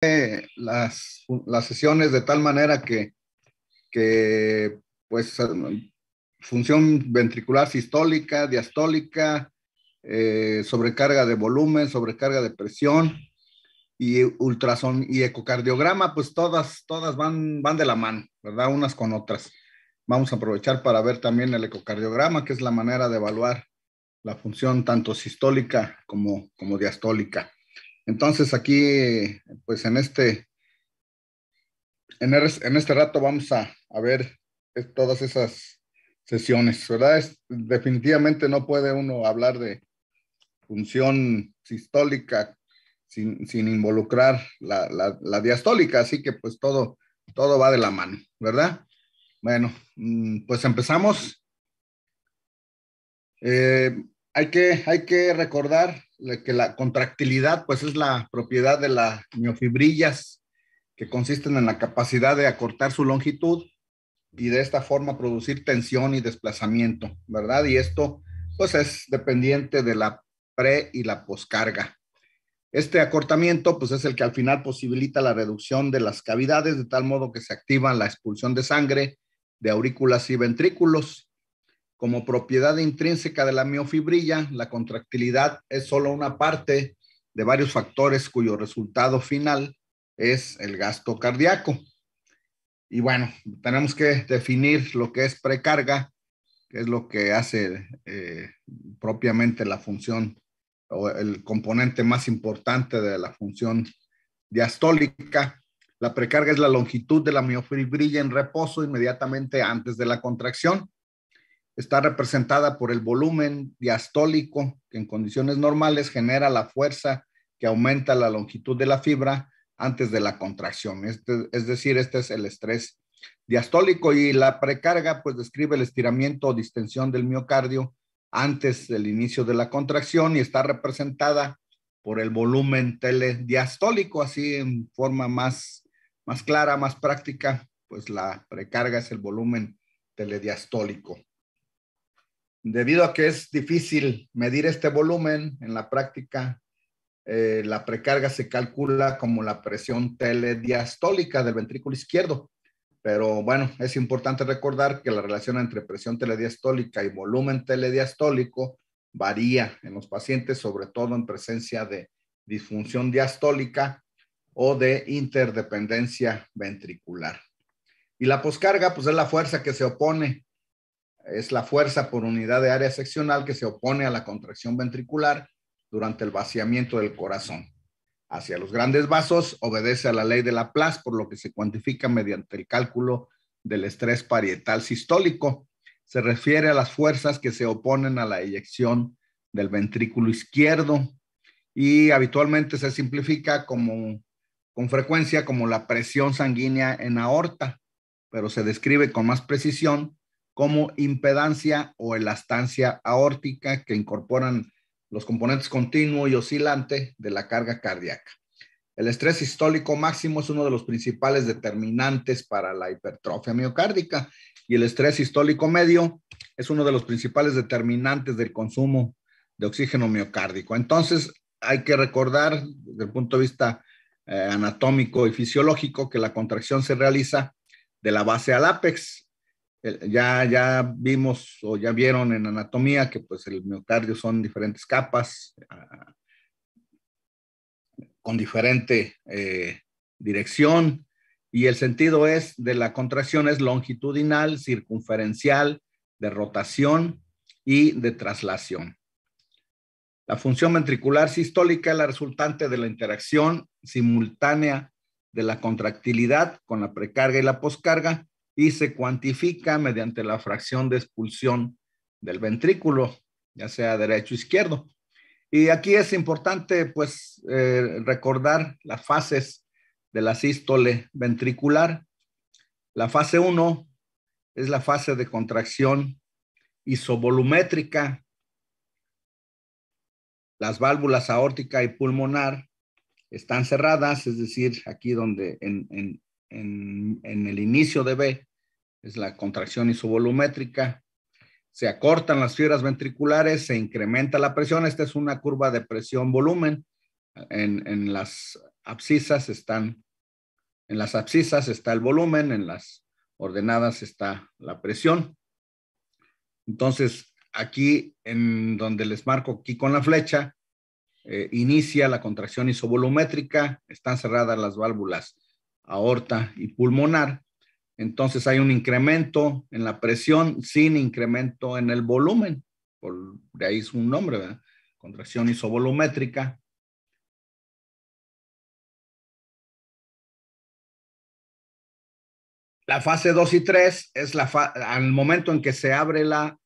las sesiones de tal manera que pues, función ventricular sistólica, diastólica, sobrecarga de volumen, sobrecarga de presión y ultrason y ecocardiograma, pues todas van de la mano, ¿verdad? Unas con otras. Vamos a aprovechar para ver también el ecocardiograma, que es la manera de evaluar la función tanto sistólica como diastólica. Entonces aquí, pues en este rato vamos a ver todas esas sesiones, ¿verdad? Definitivamente no puede uno hablar de función sistólica sin involucrar la diastólica, así que pues todo va de la mano, ¿verdad? Bueno, pues empezamos. Hay que recordar que la contractilidad pues es la propiedad de las miofibrillas que consisten en la capacidad de acortar su longitud y de esta forma producir tensión y desplazamiento, ¿verdad? Y esto pues es dependiente de la pre y la poscarga. Este acortamiento pues es el que al final posibilita la reducción de las cavidades de tal modo que se activa la expulsión de sangre de aurículas y ventrículos. Como propiedad intrínseca de la miofibrilla, la contractilidad es solo una parte de varios factores cuyo resultado final es el gasto cardíaco. Y bueno, tenemos que definir lo que es precarga, que es lo que hace propiamente la función o el componente más importante de la función diastólica. La precarga es la longitud de la miofibrilla en reposo inmediatamente antes de la contracción. Está representada por el volumen diastólico, que en condiciones normales genera la fuerza que aumenta la longitud de la fibra antes de la contracción. Es decir, este es el estrés diastólico, y la precarga pues describe el estiramiento o distensión del miocardio antes del inicio de la contracción y está representada por el volumen telediastólico, así en forma más clara, más práctica, pues la precarga es el volumen telediastólico. Debido a que es difícil medir este volumen en la práctica, la precarga se calcula como la presión telediastólica del ventrículo izquierdo. Pero bueno, es importante recordar que la relación entre presión telediastólica y volumen telediastólico varía en los pacientes, sobre todo en presencia de disfunción diastólica o de interdependencia ventricular. Y la poscarga, pues es la fuerza que se opone, es la fuerza por unidad de área seccional que se opone a la contracción ventricular durante el vaciamiento del corazón. Hacia los grandes vasos obedece a la ley de Laplace, por lo que se cuantifica mediante el cálculo del estrés parietal sistólico. Se refiere a las fuerzas que se oponen a la eyección del ventrículo izquierdo y habitualmente se simplifica con frecuencia como la presión sanguínea en aorta, pero se describe con más precisión como impedancia o elastancia aórtica, que incorporan los componentes continuo y oscilante de la carga cardíaca. El estrés sistólico máximo es uno de los principales determinantes para la hipertrofia miocárdica, y el estrés sistólico medio es uno de los principales determinantes del consumo de oxígeno miocárdico. Entonces, hay que recordar desde el punto de vista anatómico y fisiológico que la contracción se realiza de la base al ápex. Ya vimos o ya vieron en anatomía que pues el miocardio son diferentes capas con diferente dirección, y el sentido de la contracción es longitudinal, circunferencial, de rotación y de traslación. La función ventricular sistólica es la resultante de la interacción simultánea de la contractilidad con la precarga y la poscarga, y se cuantifica mediante la fracción de expulsión del ventrículo, ya sea derecho o izquierdo. Y aquí es importante pues recordar las fases de la sístole ventricular. La fase 1 es la fase de contracción isovolumétrica. Las válvulas aórtica y pulmonar están cerradas, es decir, aquí donde en el inicio de B es la contracción isovolumétrica. Se acortan las fibras ventriculares, se incrementa la presión. Esta es una curva de presión-volumen. En las abscisas están, en las abscisas está el volumen, en las ordenadas está la presión. Entonces, aquí en donde les marco aquí con la flecha, inicia la contracción isovolumétrica, están cerradas las válvulas aorta y pulmonar. Entonces hay un incremento en la presión sin incremento en el volumen. De ahí es un nombre, ¿verdad? Contracción isovolumétrica. La fase 2 y 3 es al momento en que se abre la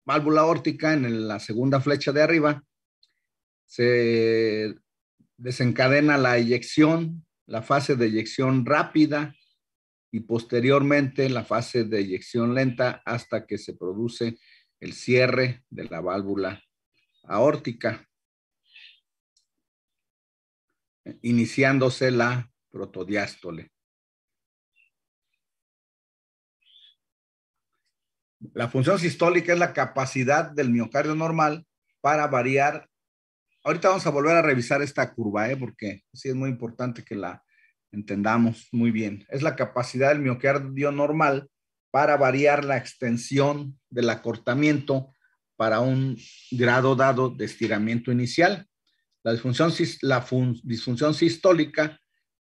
válvula aórtica en la segunda flecha de arriba, se desencadena la eyección, la fase de eyección rápida y posteriormente la fase de eyección lenta hasta que se produce el cierre de la válvula aórtica, iniciándose la protodiástole. La función sistólica es la capacidad del miocardio normal para variar. Ahorita vamos a volver a revisar esta curva, porque sí es muy importante que la entendamos muy bien. Es la capacidad del miocardio normal para variar la extensión del acortamiento para un grado dado de estiramiento inicial. La disfunción sistólica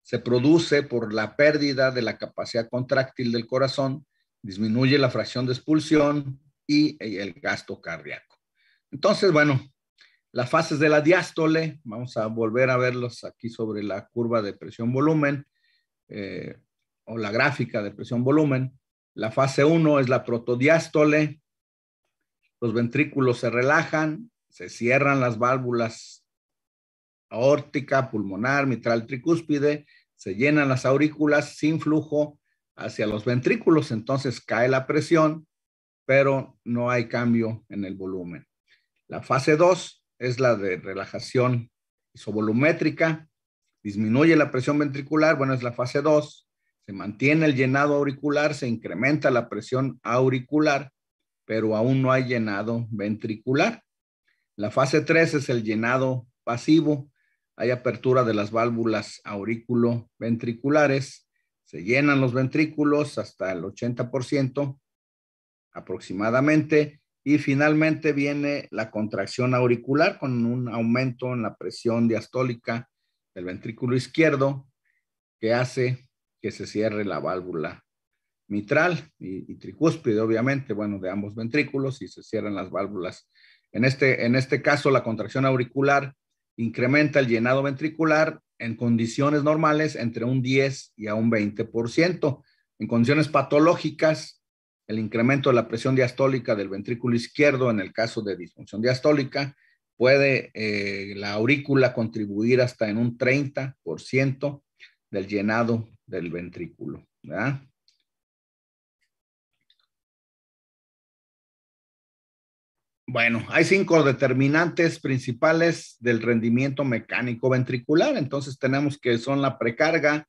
se produce por la pérdida de la capacidad contráctil del corazón, disminuye la fracción de expulsión y el gasto cardíaco. Entonces, bueno, las fases de la diástole, vamos a volver a verlos aquí sobre la curva de presión-volumen o la gráfica de presión-volumen. La fase 1 es la protodiástole, los ventrículos se relajan, se cierran las válvulas aórtica, pulmonar, mitral, tricúspide, se llenan las aurículas sin flujo hacia los ventrículos, entonces cae la presión, pero no hay cambio en el volumen. La fase 2 es la de relajación isovolumétrica, disminuye la presión ventricular, bueno, es la fase 2, se mantiene el llenado auricular, se incrementa la presión auricular, pero aún no hay llenado ventricular. La fase 3 es el llenado pasivo, hay apertura de las válvulas aurículo-ventriculares, se llenan los ventrículos hasta el 80% aproximadamente, y finalmente viene la contracción auricular con un aumento en la presión diastólica del ventrículo izquierdo que hace que se cierre la válvula mitral y tricúspide, obviamente, bueno, de ambos ventrículos, y se cierran las válvulas. En este caso, la contracción auricular incrementa el llenado ventricular en condiciones normales entre un 10 y a un 20%. En condiciones patológicas, el incremento de la presión diastólica del ventrículo izquierdo, en el caso de disfunción diastólica, puede la aurícula contribuir hasta en un 30% del llenado del ventrículo, ¿verdad? Bueno, hay 5 determinantes principales del rendimiento mecánico ventricular. Entonces tenemos que son la precarga,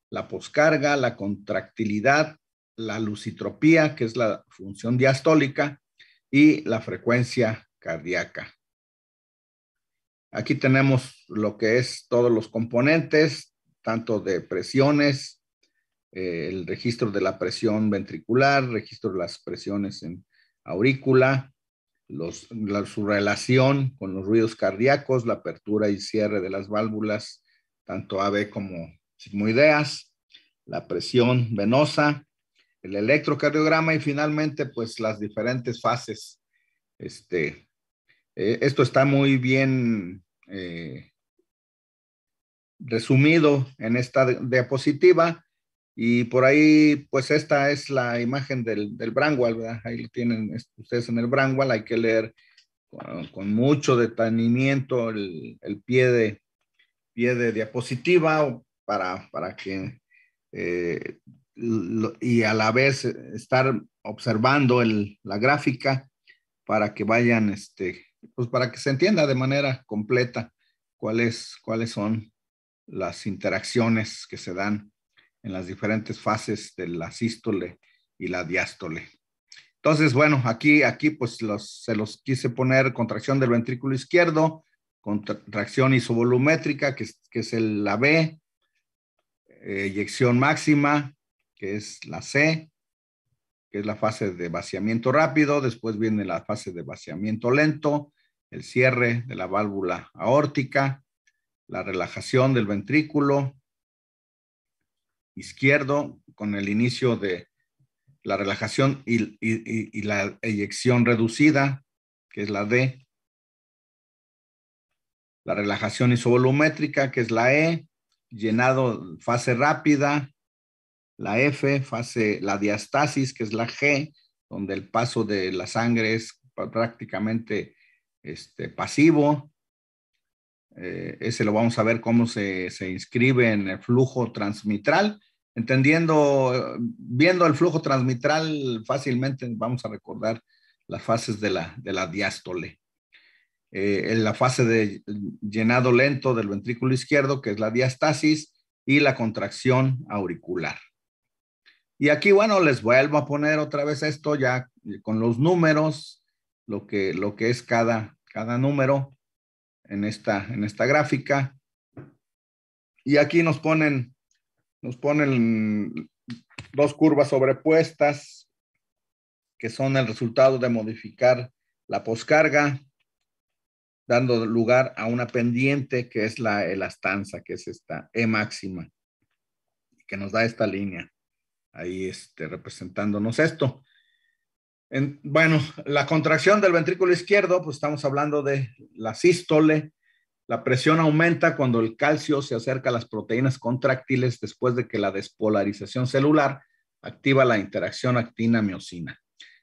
la poscarga, la contractilidad, la lucitropía, que es la función diastólica, y la frecuencia cardíaca. Aquí tenemos lo que es todos los componentes, tanto de presiones, el registro de la presión ventricular, registro de las presiones en aurícula, su relación con los ruidos cardíacos, la apertura y cierre de las válvulas, tanto AV como sigmoideas, la presión venosa, el electrocardiograma y finalmente pues las diferentes fases. Esto está muy bien resumido en esta diapositiva. Y por ahí, pues esta es la imagen del Braunwald, ¿verdad? Ahí lo tienen ustedes en el Braunwald. Hay que leer con mucho detenimiento el pie de diapositiva para que, y a la vez estar observando la gráfica para que vayan, pues para que se entienda de manera completa cuáles son las interacciones que se dan en las diferentes fases de la sístole y la diástole. Entonces, bueno, aquí pues se los quise poner contracción del ventrículo izquierdo, contracción isovolumétrica, que es la B, eyección máxima, que es la C, que es la fase de vaciamiento rápido. Después viene la fase de vaciamiento lento, el cierre de la válvula aórtica, la relajación del ventrículo izquierdo con el inicio de la relajación y la eyección reducida, que es la D, la relajación isovolumétrica, que es la E, llenado fase rápida, la F, la diastasis, que es la G, donde el paso de la sangre es prácticamente pasivo. Ese lo vamos a ver cómo se inscribe en el flujo transmitral. Viendo el flujo transmitral fácilmente vamos a recordar las fases de la diástole. En la fase de llenado lento del ventrículo izquierdo, que es la diastasis, y la contracción auricular. Y aquí, bueno, les vuelvo a poner otra vez esto ya con los números, lo que es cada número en esta gráfica. Y aquí nos ponen dos curvas sobrepuestas, que son el resultado de modificar la poscarga, dando lugar a una pendiente que es la elastanza, que es esta E máxima, que nos da esta línea ahí representándonos esto. Bueno, la contracción del ventrículo izquierdo, pues estamos hablando de la sístole. La presión aumenta cuando el calcio se acerca a las proteínas contráctiles después de que la despolarización celular activa la interacción actina-miosina.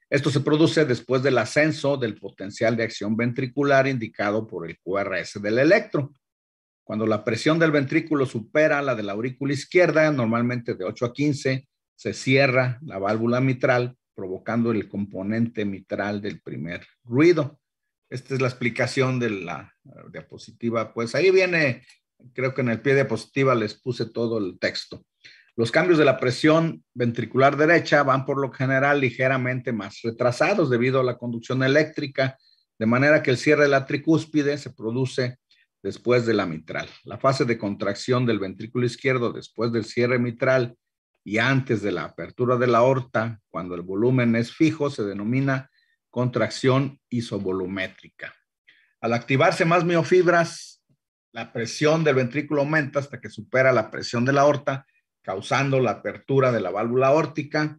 Esto se produce después del ascenso del potencial de acción ventricular indicado por el QRS del electro. Cuando la presión del ventrículo supera la de la aurícula izquierda, normalmente de 8 a 15, se cierra la válvula mitral, provocando el componente mitral del primer ruido. Esta es la explicación de la diapositiva. Pues ahí viene, creo que en el pie de diapositiva les puse todo el texto. Los cambios de la presión ventricular derecha van por lo general ligeramente más retrasados debido a la conducción eléctrica, de manera que el cierre de la tricúspide se produce después de la mitral. La fase de contracción del ventrículo izquierdo después del cierre mitral y antes de la apertura de la aorta, cuando el volumen es fijo, se denomina contracción isovolumétrica. Al activarse más miofibras, la presión del ventrículo aumenta hasta que supera la presión de la aorta, causando la apertura de la válvula aórtica,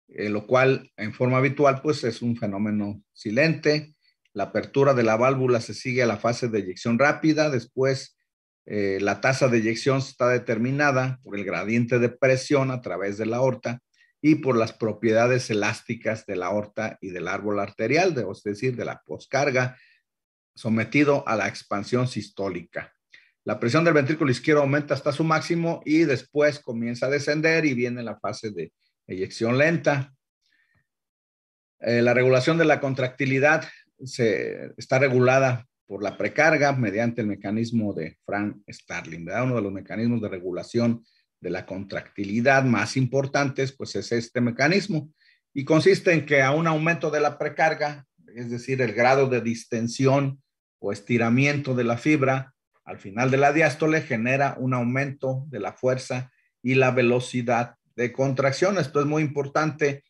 lo cual en forma habitual pues es un fenómeno silente. La apertura de la válvula se sigue a la fase de eyección rápida. Después, la tasa de eyección está determinada por el gradiente de presión a través de la aorta y por las propiedades elásticas de la aorta y del árbol arterial, es decir, de la poscarga, sometido a la expansión sistólica. La presión del ventrículo izquierdo aumenta hasta su máximo y después comienza a descender y viene la fase de eyección lenta. La regulación de la contractilidad está regulada por la precarga mediante el mecanismo de Frank Starling, ¿verdad? Uno de los mecanismos de regulación de la contractilidad más importantes, pues es este mecanismo, y consiste en que a un aumento de la precarga, es decir, el grado de distensión o estiramiento de la fibra al final de la diástole genera un aumento de la fuerza y la velocidad de contracción. Esto es muy importante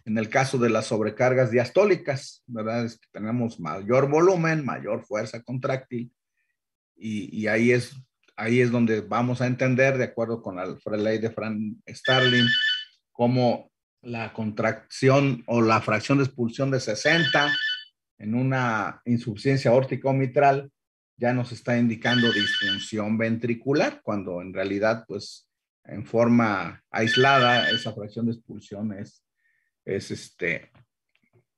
en el caso de las sobrecargas diastólicas, ¿verdad? Tenemos mayor volumen, mayor fuerza contráctil y ahí es donde vamos a entender, de acuerdo con la ley de Frank Starling, cómo la contracción o la fracción de expulsión de 60 en una insuficiencia aórtica o mitral ya nos está indicando disfunción ventricular, cuando en realidad, pues, en forma aislada, esa fracción de expulsión es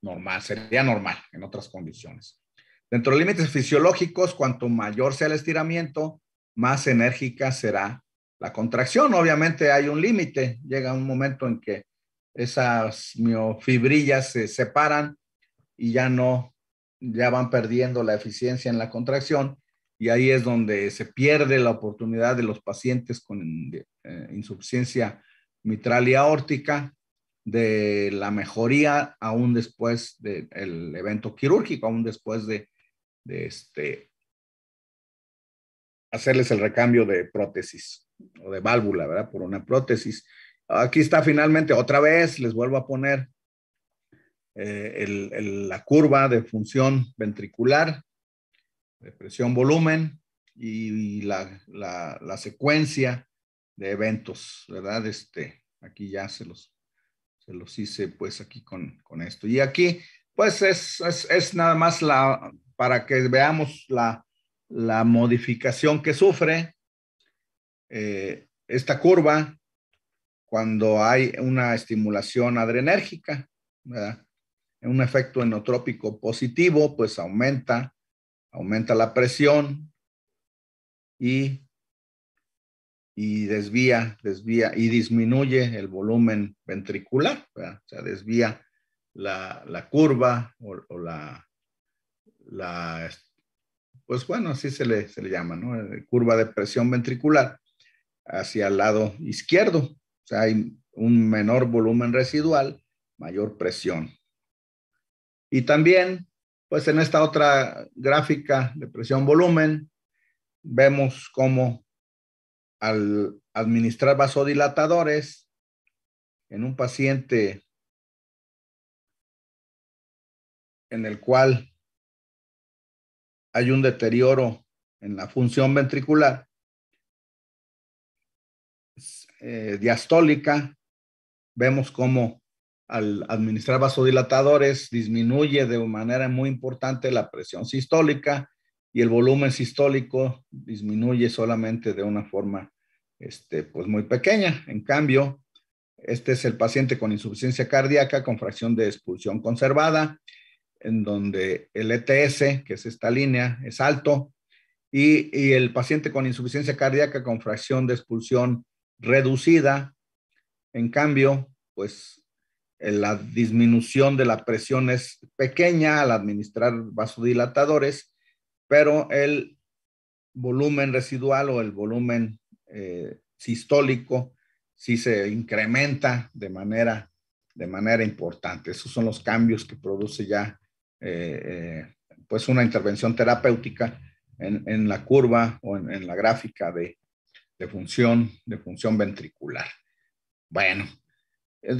normal, sería normal en otras condiciones. Dentro de límites fisiológicos, cuanto mayor sea el estiramiento, más enérgica será la contracción. Obviamente hay un límite, llega un momento en que esas miofibrillas se separan y ya van perdiendo la eficiencia en la contracción, y ahí es donde se pierde la oportunidad de los pacientes con insuficiencia mitral y aórtica de la mejoría aún después del evento quirúrgico, aún después de hacerles el recambio de prótesis o de válvula, ¿verdad? Por una prótesis. Aquí está finalmente, otra vez, les vuelvo a poner la curva de función ventricular, de presión-volumen y la secuencia de eventos, ¿verdad? Aquí ya se los hice pues aquí con esto. Y aquí pues es nada más para que veamos la modificación que sufre esta curva cuando hay una estimulación adrenérgica, ¿verdad? Un efecto enotrópico positivo, pues aumenta la presión y desvía y disminuye el volumen ventricular, ¿verdad? O sea, desvía la curva o pues bueno, así se le llama, ¿no? Curva de presión ventricular hacia el lado izquierdo. O sea, hay un menor volumen residual, mayor presión. Y también, pues en esta otra gráfica de presión-volumen, vemos cómo al administrar vasodilatadores en un paciente en el cual hay un deterioro en la función ventricular diastólica, vemos cómo al administrar vasodilatadores disminuye de manera muy importante la presión sistólica y el volumen sistólico disminuye solamente de una forma pues muy pequeña. En cambio, este es el paciente con insuficiencia cardíaca con fracción de expulsión conservada, en donde el ETS, que es esta línea, es alto, y el paciente con insuficiencia cardíaca con fracción de expulsión reducida, en cambio, pues la disminución de la presión es pequeña al administrar vasodilatadores, pero el volumen residual o el volumen sistólico sí se incrementa de manera importante. Esos son los cambios que produce ya pues una intervención terapéutica en la curva o en la gráfica de función ventricular. Bueno,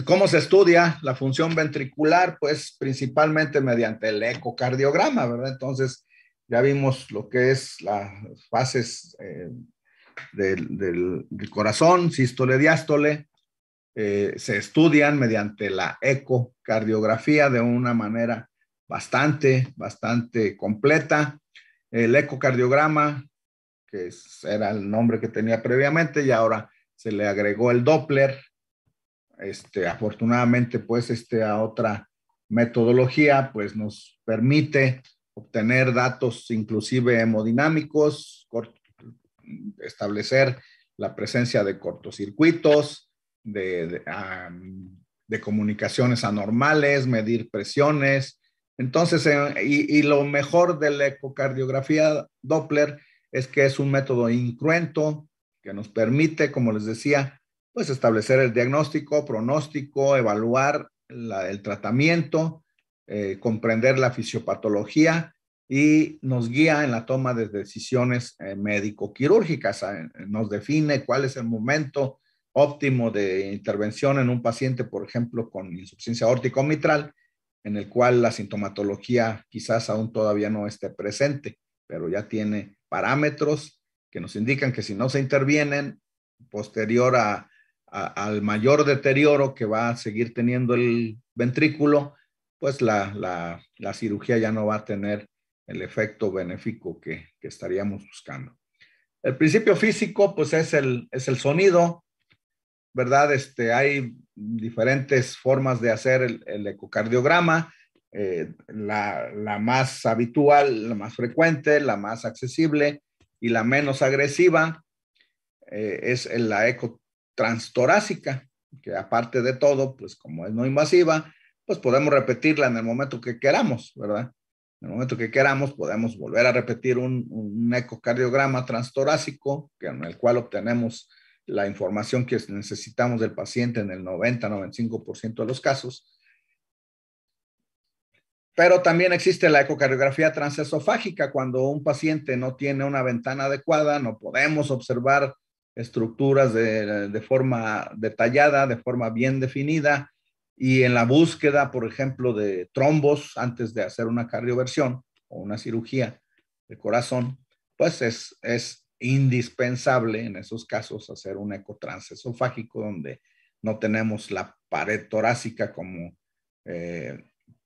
¿cómo se estudia la función ventricular? Pues principalmente mediante el ecocardiograma, ¿verdad? Entonces, ya vimos lo que es las fases del corazón, sístole, diástole, se estudian mediante la ecocardiografía de una manera bastante completa. El ecocardiograma, que era el nombre que tenía previamente, y ahora se le agregó el Doppler. Afortunadamente, pues, a otra metodología, pues, nos permite obtener datos inclusive hemodinámicos, establecer la presencia de cortocircuitos, de comunicaciones anormales, medir presiones. Entonces, y lo mejor de la ecocardiografía Doppler es que es un método incruento que nos permite, como les decía, pues establecer el diagnóstico, pronóstico, evaluar el tratamiento, comprender la fisiopatología y nos guía en la toma de decisiones médico-quirúrgicas. Nos define cuál es el momento óptimo de intervención en un paciente, por ejemplo, con insuficiencia aórtica o mitral, en el cual la sintomatología quizás aún todavía no esté presente, pero ya tiene parámetros que nos indican que si no se intervienen, posterior al mayor deterioro que va a seguir teniendo el ventrículo, pues la cirugía ya no va a tener el efecto benéfico que estaríamos buscando. El principio físico, pues es el sonido, ¿verdad? Hay diferentes formas de hacer el ecocardiograma. La más habitual, la más frecuente, la más accesible y la menos agresiva es la eco transtorácica, que aparte de todo, pues como es no invasiva, pues podemos repetirla en el momento que queramos, ¿verdad? En el momento que queramos podemos volver a repetir un ecocardiograma transtorácico, en el cual obtenemos la información que necesitamos del paciente en el 90-95% de los casos. Pero también existe la ecocardiografía transesofágica. Cuando un paciente no tiene una ventana adecuada, no podemos observar estructuras de forma detallada, de forma bien definida, y en la búsqueda, por ejemplo, de trombos antes de hacer una cardioversión o una cirugía de corazón, pues es indispensable en esos casos hacer un eco transesofágico donde no tenemos la pared torácica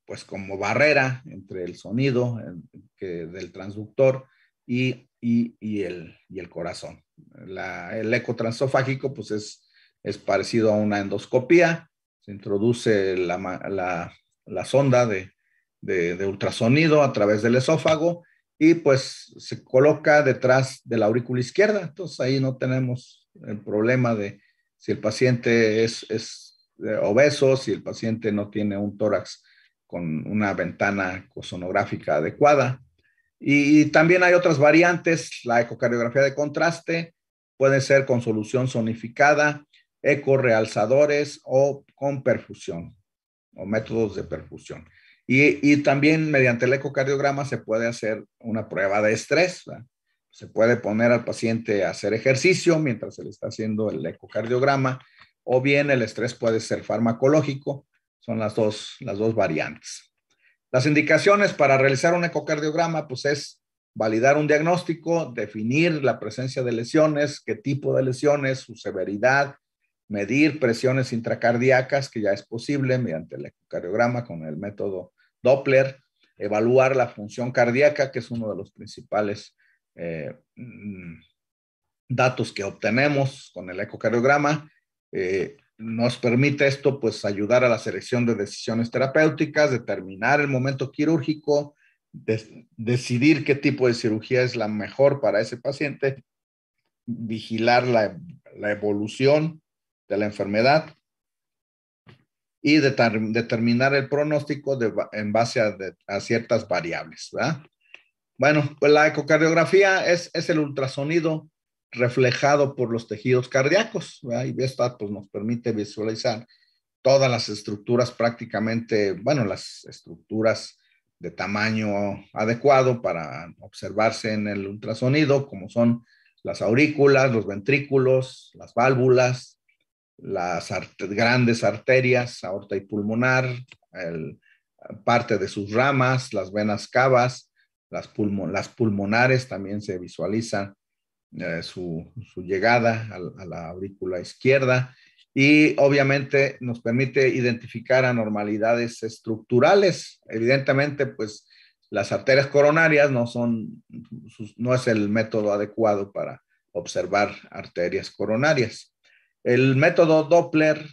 pues como barrera entre el sonido del transductor y el corazón. El eco transesofágico pues es parecido a una endoscopía. Se introduce la sonda de ultrasonido a través del esófago y pues se coloca detrás de la aurícula izquierda. Entonces ahí no tenemos el problema de si el paciente es obeso, si el paciente no tiene un tórax con una ventana sonográfica adecuada. Y también hay otras variantes. La ecocardiografía de contraste puede ser con solución sonificada, ecorealzadores o con perfusión o métodos de perfusión. Y también mediante el ecocardiograma se puede hacer una prueba de estrés, ¿verdad? Se puede poner al paciente a hacer ejercicio mientras se le está haciendo el ecocardiograma, o bien el estrés puede ser farmacológico. Son las dos variantes. Las indicaciones para realizar un ecocardiograma pues es validar un diagnóstico, definir la presencia de lesiones, qué tipo de lesiones, su severidad, medir presiones intracardíacas, que ya es posible mediante el ecocardiograma con el método Doppler, evaluar la función cardíaca, que es uno de los principales datos que obtenemos con el ecocardiograma. Nos permite esto pues ayudar a la selección de decisiones terapéuticas, determinar el momento quirúrgico, decidir qué tipo de cirugía es la mejor para ese paciente, vigilar la evolución de la enfermedad y determinar el pronóstico en base a ciertas variables, ¿verdad? Bueno, pues la ecocardiografía es el ultrasonido reflejado por los tejidos cardíacos, ¿verdad? Y esto pues, nos permite visualizar todas las estructuras prácticamente, bueno, las estructuras de tamaño adecuado para observarse en el ultrasonido, como son las aurículas, los ventrículos, las válvulas, las grandes arterias, aorta y pulmonar, parte de sus ramas, las venas cavas, las pulmonares también se visualizan su llegada a la aurícula izquierda, y obviamente nos permite identificar anormalidades estructurales. Evidentemente, pues las arterias coronarias no es el método adecuado para observar arterias coronarias. El método Doppler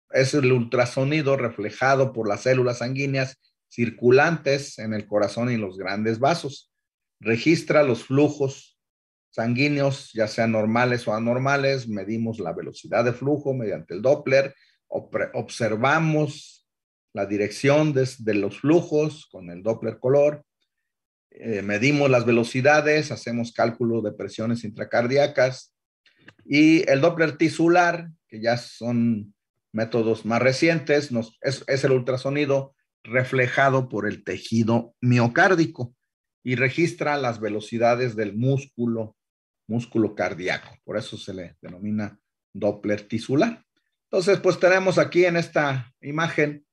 es el ultrasonido reflejado por las células sanguíneas circulantes en el corazón y los grandes vasos. Registra los flujos sanguíneos, ya sean normales o anormales, medimos la velocidad de flujo mediante el Doppler, observamos la dirección de los flujos con el Doppler color, medimos las velocidades, hacemos cálculo de presiones intracardíacas, y el Doppler tisular, que ya son métodos más recientes, es el ultrasonido reflejado por el tejido miocárdico y registra las velocidades del músculo cardíaco. Por eso se le denomina Doppler tisular. Entonces, pues tenemos aquí en esta imagen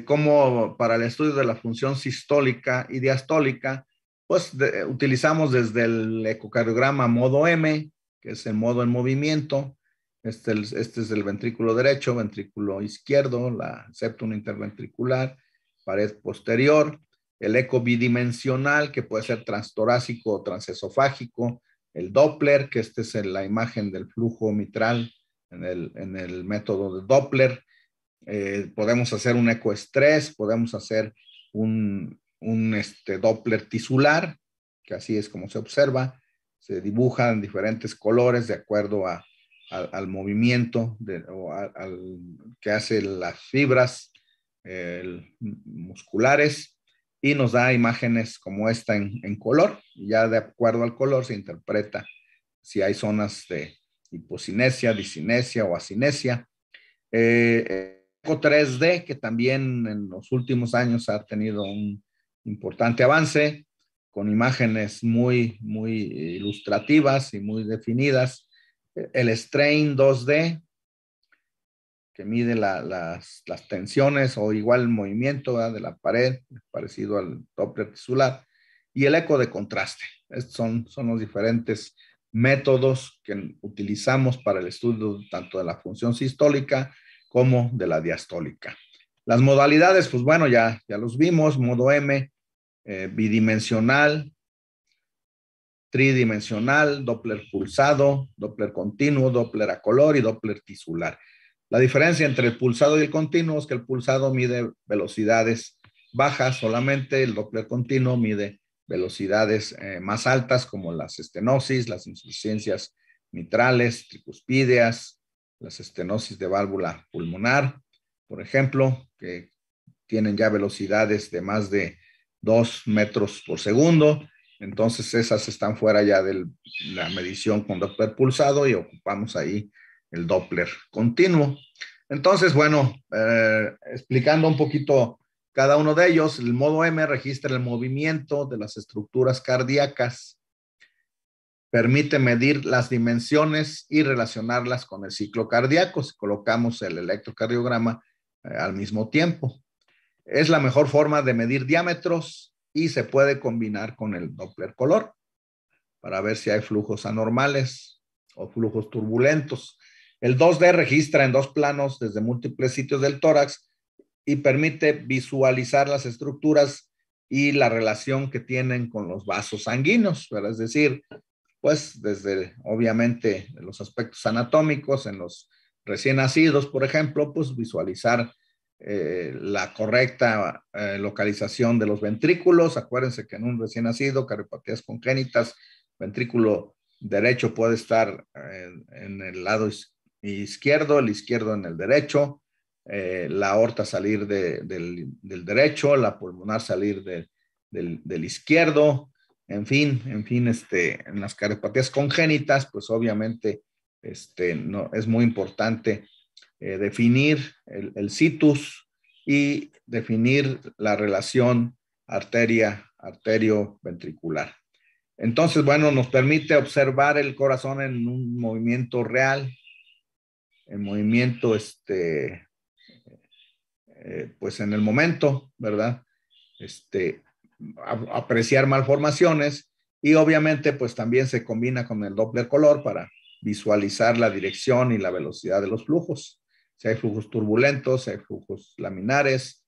cómo para el estudio de la función sistólica y diastólica, pues utilizamos desde el ecocardiograma modo M, que es el modo en movimiento. Este es el ventrículo derecho, ventrículo izquierdo, la septum interventricular, pared posterior, el eco bidimensional, que puede ser transtorácico o transesofágico, el Doppler, que esta es la imagen del flujo mitral en el método de Doppler. Podemos hacer un ecoestrés, podemos hacer un Doppler tisular, que así es como se observa. Se dibujan diferentes colores de acuerdo al movimiento que hacen las fibras musculares, y nos da imágenes como esta en color. Y ya de acuerdo al color se interpreta si hay zonas de hipocinesia, discinesia o acinesia. eco 3D, que también en los últimos años ha tenido un importante avance, con imágenes muy ilustrativas y muy definidas. El strain 2D, que mide las tensiones o igual el movimiento, ¿verdad?, de la pared, parecido al Doppler tisular, y el eco de contraste. Estos son los diferentes métodos que utilizamos para el estudio tanto de la función sistólica como de la diastólica. Las modalidades, pues bueno, ya los vimos: modo M, bidimensional, tridimensional, Doppler pulsado, Doppler continuo, Doppler a color y Doppler tisular. La diferencia entre el pulsado y el continuo es que el pulsado mide velocidades bajas solamente, el Doppler continuo mide velocidades más altas, como las estenosis, las insuficiencias mitrales, tricuspídeas, las estenosis de válvula pulmonar, por ejemplo, que tienen ya velocidades de más de 2 metros por segundo. Entonces esas están fuera ya de la medición con Doppler pulsado y ocupamos ahí el Doppler continuo. Entonces, bueno, explicando un poquito cada uno de ellos, el modo M registra el movimiento de las estructuras cardíacas, permite medir las dimensiones y relacionarlas con el ciclo cardíaco si colocamos el electrocardiograma al mismo tiempo. Es la mejor forma de medir diámetros y se puede combinar con el Doppler color para ver si hay flujos anormales o flujos turbulentos. El 2D registra en 2 planos desde múltiples sitios del tórax y permite visualizar las estructuras y la relación que tienen con los vasos sanguíneos, ¿verdad? Es decir, pues desde obviamente los aspectos anatómicos en los recién nacidos, por ejemplo, pues visualizar la correcta localización de los ventrículos. Acuérdense que en un recién nacido, cardiopatías congénitas, ventrículo derecho puede estar en el lado izquierdo, el izquierdo en el derecho, la aorta salir del derecho, la pulmonar salir del izquierdo. En fin, en las cardiopatías congénitas, pues obviamente no, es muy importante definir el situs y definir la relación arterio-ventricular. Entonces, bueno, nos permite observar el corazón en un movimiento real, en movimiento, pues en el momento, ¿verdad? Apreciar malformaciones, y obviamente pues también se combina con el Doppler color para visualizar la dirección y la velocidad de los flujos, si hay flujos turbulentos, si hay flujos laminares.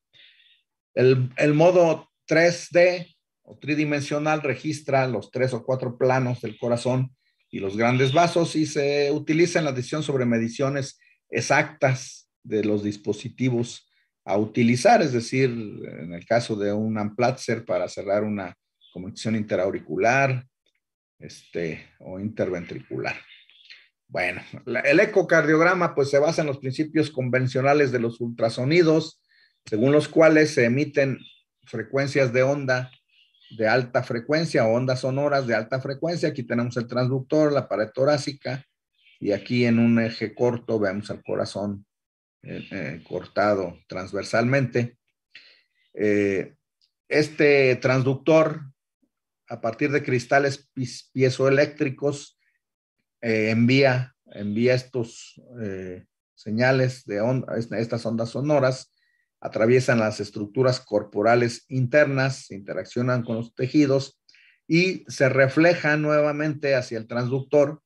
El modo 3D o tridimensional registra los 3 o 4 planos del corazón y los grandes vasos, y se utiliza en la decisión sobre mediciones exactas de los dispositivos a utilizar, es decir, en el caso de un Amplatzer para cerrar una comunicación interauricular o interventricular. Bueno, el ecocardiograma pues se basa en los principios convencionales de los ultrasonidos, según los cuales se emiten frecuencias de onda de alta frecuencia o ondas sonoras de alta frecuencia. Aquí tenemos el transductor, la pared torácica, y aquí en un eje corto vemos el corazón cortado transversalmente. Este transductor, a partir de cristales piezoeléctricos, envía estos señales de onda, estas ondas sonoras, atraviesan las estructuras corporales internas, interaccionan con los tejidos y se reflejan nuevamente hacia el transductor.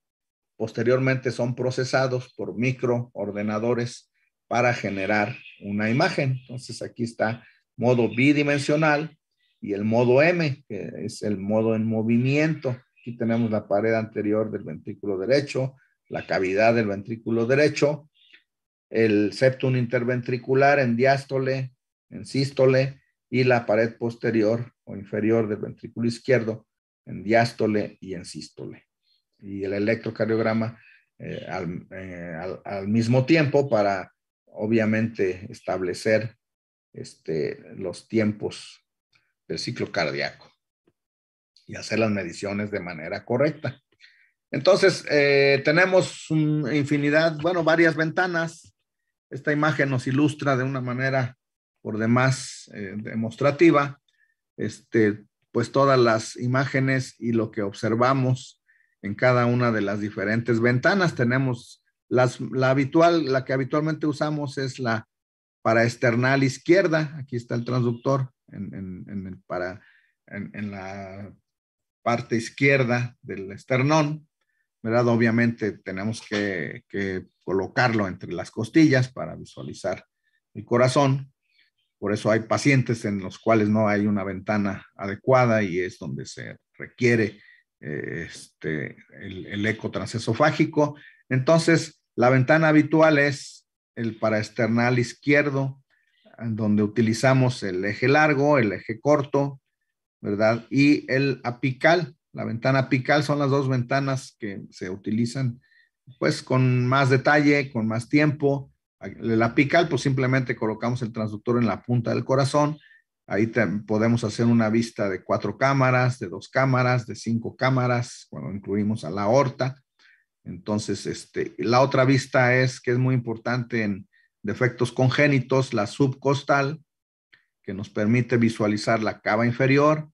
Posteriormente son procesados por microordenadores para generar una imagen. Entonces aquí está modo bidimensional y el modo M, que es el modo en movimiento. Aquí tenemos la pared anterior del ventrículo derecho, la cavidad del ventrículo derecho, el septum interventricular en diástole, en sístole, y la pared posterior o inferior del ventrículo izquierdo en diástole y en sístole. Y el electrocardiograma al mismo tiempo para obviamente establecer los tiempos del ciclo cardíaco y hacer las mediciones de manera correcta. Entonces, tenemos infinidad, bueno, varias ventanas Esta imagen nos ilustra de una manera por demás demostrativa, pues todas las imágenes y lo que observamos en cada una de las diferentes ventanas. Tenemos la que habitualmente usamos es la para external izquierda. Aquí está el transductor en la parte izquierda del esternón, ¿verdad? Obviamente tenemos que colocarlo entre las costillas para visualizar el corazón. Por eso hay pacientes en los cuales no hay una ventana adecuada y es donde se requiere el eco transesofágico. Entonces, la ventana habitual es el paraesternal izquierdo, donde utilizamos el eje largo, el eje corto, ¿verdad? Y el apical. La ventana apical son las dos ventanas que se utilizan pues con más detalle, con más tiempo. El apical, pues simplemente colocamos el transductor en la punta del corazón. Ahí podemos hacer una vista de 4 cámaras, de 2 cámaras, de 5 cámaras, cuando incluimos a la aorta. Entonces, la otra vista que es muy importante en defectos congénitos, la subcostal, que nos permite visualizar la cava inferior,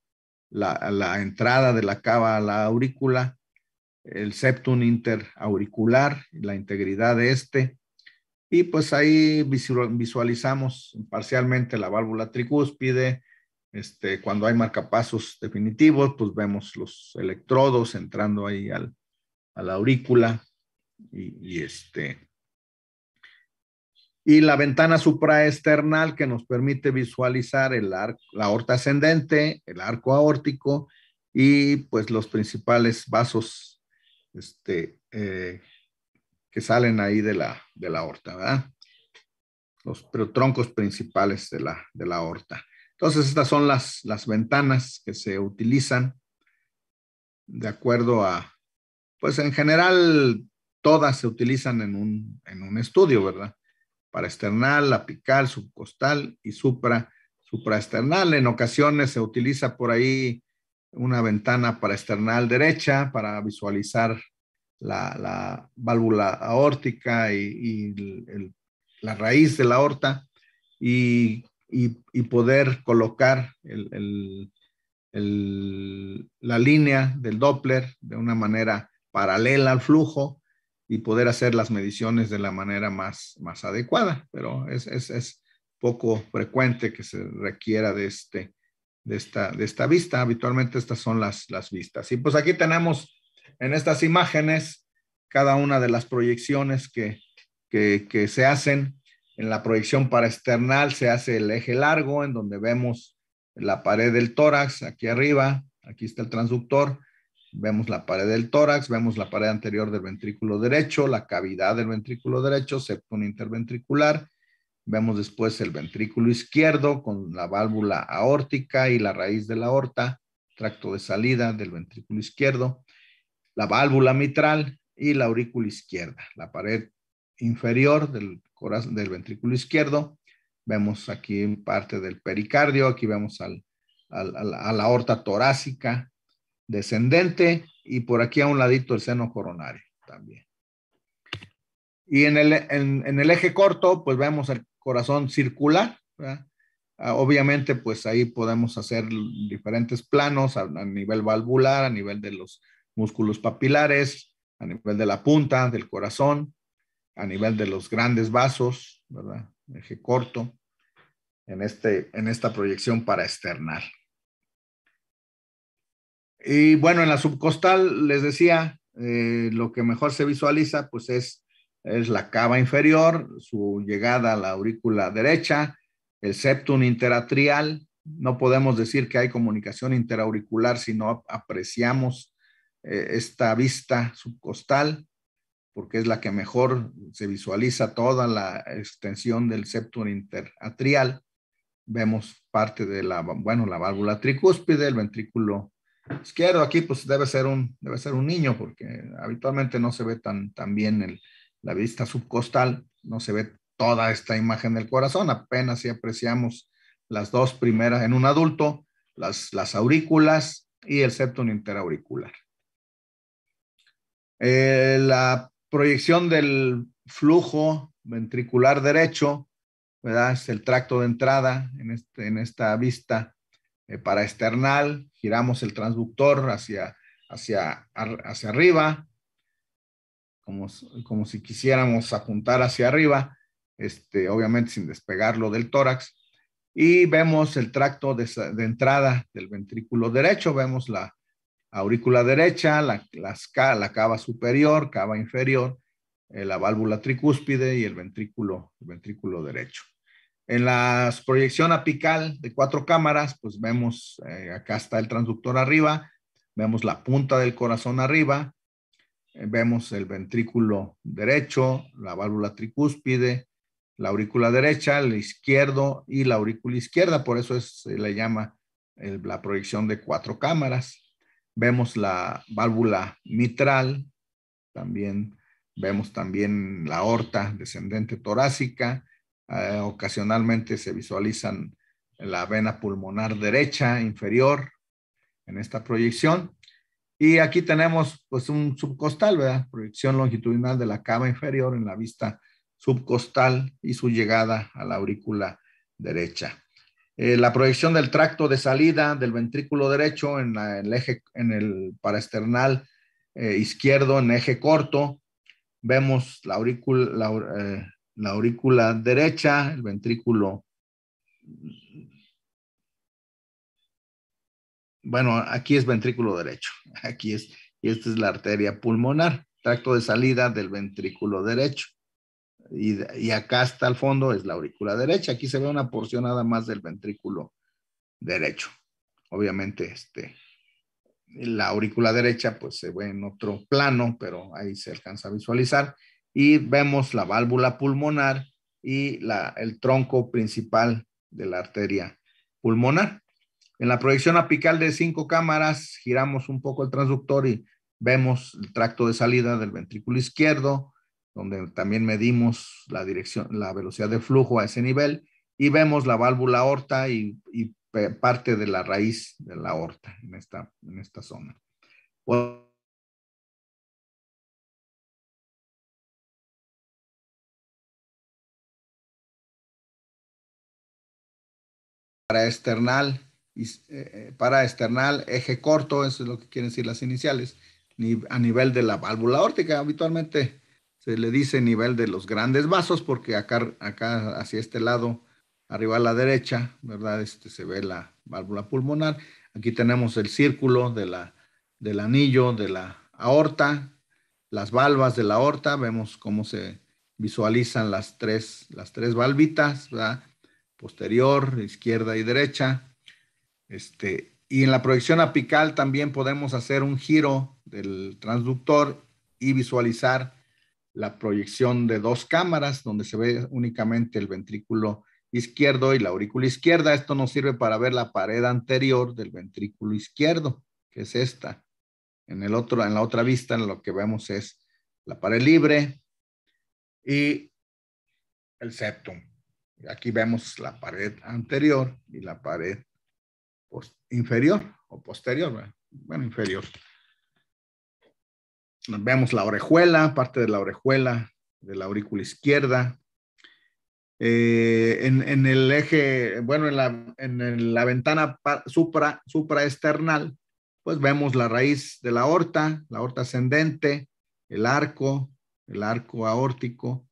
la entrada de la cava a la aurícula, el septum interauricular, la integridad de y pues ahí visualizamos parcialmente la válvula tricúspide. Cuando hay marcapasos definitivos, pues vemos los electrodos entrando ahí a la aurícula y la ventana supraesternal que nos permite visualizar la aorta ascendente, el arco aórtico y pues los principales vasos que salen ahí de la aorta, ¿verdad? Los troncos principales de la aorta. Entonces, estas son las ventanas que se utilizan de acuerdo pues en general, todas se utilizan en un estudio, ¿verdad? Paraesternal, apical, subcostal y supraesternal. En ocasiones se utiliza por ahí una ventana paraesternal derecha para visualizar la válvula aórtica y la raíz de la aorta y poder colocar la línea del Doppler de una manera paralela al flujo y poder hacer las mediciones de la manera más adecuada, pero es poco frecuente que se requiera de esta vista. Habitualmente estas son las vistas. Y pues aquí tenemos en estas imágenes cada una de las proyecciones que se hacen. En la proyección paraesternal se hace el eje largo, en donde vemos la pared del tórax aquí arriba. Aquí está el transductor. Vemos la pared del tórax, vemos la pared anterior del ventrículo derecho, la cavidad del ventrículo derecho, septum interventricular. Vemos después el ventrículo izquierdo con la válvula aórtica y la raíz de la aorta, tracto de salida del ventrículo izquierdo, la válvula mitral y la aurícula izquierda, la pared inferior del ventrículo izquierdo. Vemos aquí parte del pericardio, aquí vemos a la aorta torácica descendente y por aquí a un ladito el seno coronario también. Y en el eje corto, pues vemos el corazón circular, ¿verdad? Obviamente, pues ahí podemos hacer diferentes planos a nivel valvular, a nivel de los músculos papilares, a nivel de la punta del corazón, a nivel de los grandes vasos, ¿verdad? Eje corto, en esta proyección paraesternal. Y bueno, en la subcostal, les decía, lo que mejor se visualiza, pues es la cava inferior, su llegada a la aurícula derecha, el septum interatrial. No podemos decir que hay comunicación interauricular si no apreciamos esta vista subcostal, porque es la que mejor se visualiza toda la extensión del septum interatrial. Vemos parte de la válvula tricúspide, el ventrículo izquierdo. Aquí pues debe ser un niño, porque habitualmente no se ve tan bien la vista subcostal, no se ve toda esta imagen del corazón, apenas si apreciamos las dos primeras en un adulto, las aurículas y el septum interauricular. La proyección del flujo ventricular derecho, ¿verdad? Es el tracto de entrada en esta vista paraesternal. Giramos el transductor hacia arriba, como si quisiéramos apuntar hacia arriba, obviamente sin despegarlo del tórax. Y vemos el tracto de entrada del ventrículo derecho. Vemos la aurícula derecha, la cava superior, cava inferior, la válvula tricúspide y el ventrículo derecho. En la proyección apical de 4 cámaras, pues vemos, acá está el transductor arriba, vemos la punta del corazón arriba, vemos el ventrículo derecho, la válvula tricúspide, la aurícula derecha, el izquierdo y la aurícula izquierda, por eso se le llama la proyección de 4 cámaras. Vemos la válvula mitral, también vemos también la aorta descendente torácica, ocasionalmente se visualizan la vena pulmonar derecha inferior en esta proyección. Y aquí tenemos pues un subcostal, ¿verdad? Proyección longitudinal de la cava inferior en la vista subcostal y su llegada a la aurícula derecha. La proyección del tracto de salida del ventrículo derecho en el paraesternal izquierdo en eje corto. Vemos la aurícula derecha, el ventrículo. Bueno, aquí es ventrículo derecho. Y esta es la arteria pulmonar, tracto de salida del ventrículo derecho. Y acá hasta el fondo es la aurícula derecha. Aquí se ve una porción nada más del ventrículo derecho. Obviamente, la aurícula derecha pues se ve en otro plano, pero ahí se alcanza a visualizar. Y vemos la válvula pulmonar y el tronco principal de la arteria pulmonar. En la proyección apical de 5 cámaras, giramos un poco el transductor y vemos el tracto de salida del ventrículo izquierdo, donde también medimos la velocidad de flujo a ese nivel, y vemos la válvula aorta y parte de la raíz de la aorta en esta zona. Paraesternal, eje corto, eso es lo que quieren decir las iniciales, a nivel de la válvula aórtica. Habitualmente se le dice nivel de los grandes vasos porque acá hacia este lado, arriba a la derecha, ¿verdad? Se ve la válvula pulmonar. Aquí tenemos el círculo del anillo de la aorta, las valvas de la aorta, vemos cómo se visualizan las tres valvitas, ¿verdad? Posterior, izquierda y derecha. Y en la proyección apical también podemos hacer un giro del transductor y visualizar la proyección de 2 cámaras donde se ve únicamente el ventrículo izquierdo y la aurícula izquierda. Esto nos sirve para ver la pared anterior del ventrículo izquierdo, que es esta. En la otra vista, lo que vemos es la pared libre y el septum. Aquí vemos la pared anterior y la pared inferior o posterior, ¿verdad? Bueno, inferior. Vemos la orejuela, parte de la orejuela de la aurícula izquierda. En el eje, bueno, en la ventana supraesternal, pues vemos la raíz de la aorta ascendente, el arco aórtico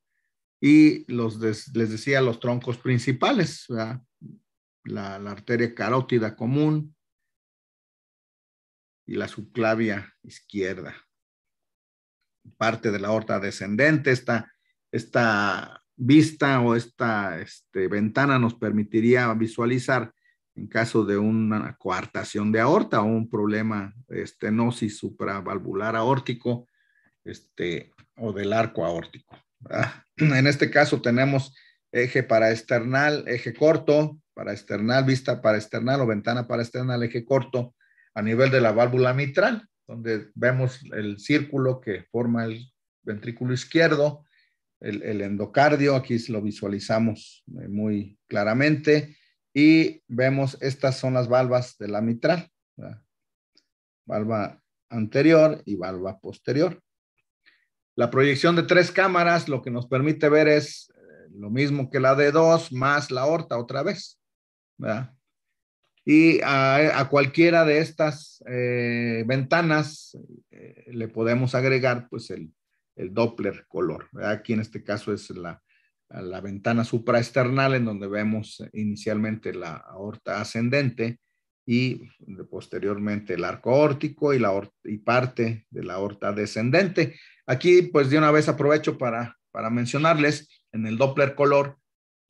y les decía los troncos principales, ¿verdad? La arteria carótida común y la subclavia izquierda. Parte de la aorta descendente. Esta vista o esta ventana nos permitiría visualizar en caso de una coartación de aorta o un problema de estenosis supravalvular aórtico o del arco aórtico. En este caso tenemos eje paraesternal, eje corto, paraesternal, vista paraesternal o ventana paraesternal, eje corto a nivel de la válvula mitral, donde vemos el círculo que forma el ventrículo izquierdo, el endocardio, aquí lo visualizamos muy claramente, y vemos estas son las valvas de la mitral, ¿verdad? Valva anterior y valva posterior. La proyección de 3 cámaras lo que nos permite ver es lo mismo que la de 2 más la aorta otra vez, ¿verdad? Y a cualquiera de estas ventanas le podemos agregar pues el Doppler color, ¿verdad? Aquí en este caso es la ventana supraesternal en donde vemos inicialmente la aorta ascendente y posteriormente el arco aórtico y parte de la aorta descendente. Aquí pues de una vez aprovecho para mencionarles en el Doppler color.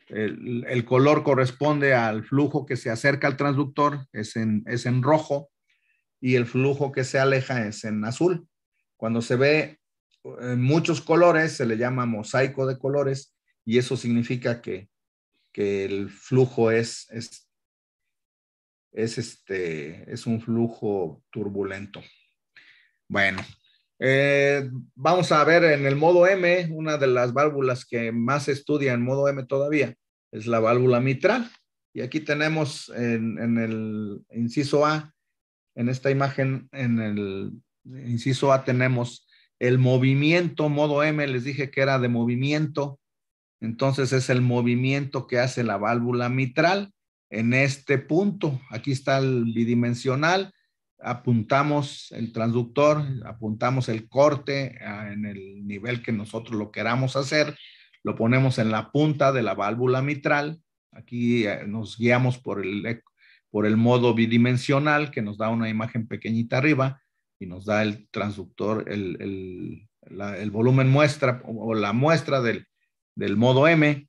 El color corresponde al flujo que se acerca al transductor, es en rojo, y el flujo que se aleja es en azul. Cuando se ve en muchos colores, se le llama mosaico de colores, y eso significa que el flujo es un flujo turbulento. Bueno, vamos a ver en el modo M, una de las válvulas que más se estudia en modo M todavía es la válvula mitral. Y aquí tenemos en el inciso A, en esta imagen, en el inciso A tenemos el movimiento, modo M, les dije que era de movimiento. Entonces es el movimiento que hace la válvula mitral en este punto. Aquí está el bidimensional. Apuntamos el transductor, apuntamos el corte en el nivel que nosotros lo queramos hacer, lo ponemos en la punta de la válvula mitral. Aquí nos guiamos por el modo bidimensional que nos da una imagen pequeñita arriba y nos da el transductor, el volumen muestra o la muestra del modo M.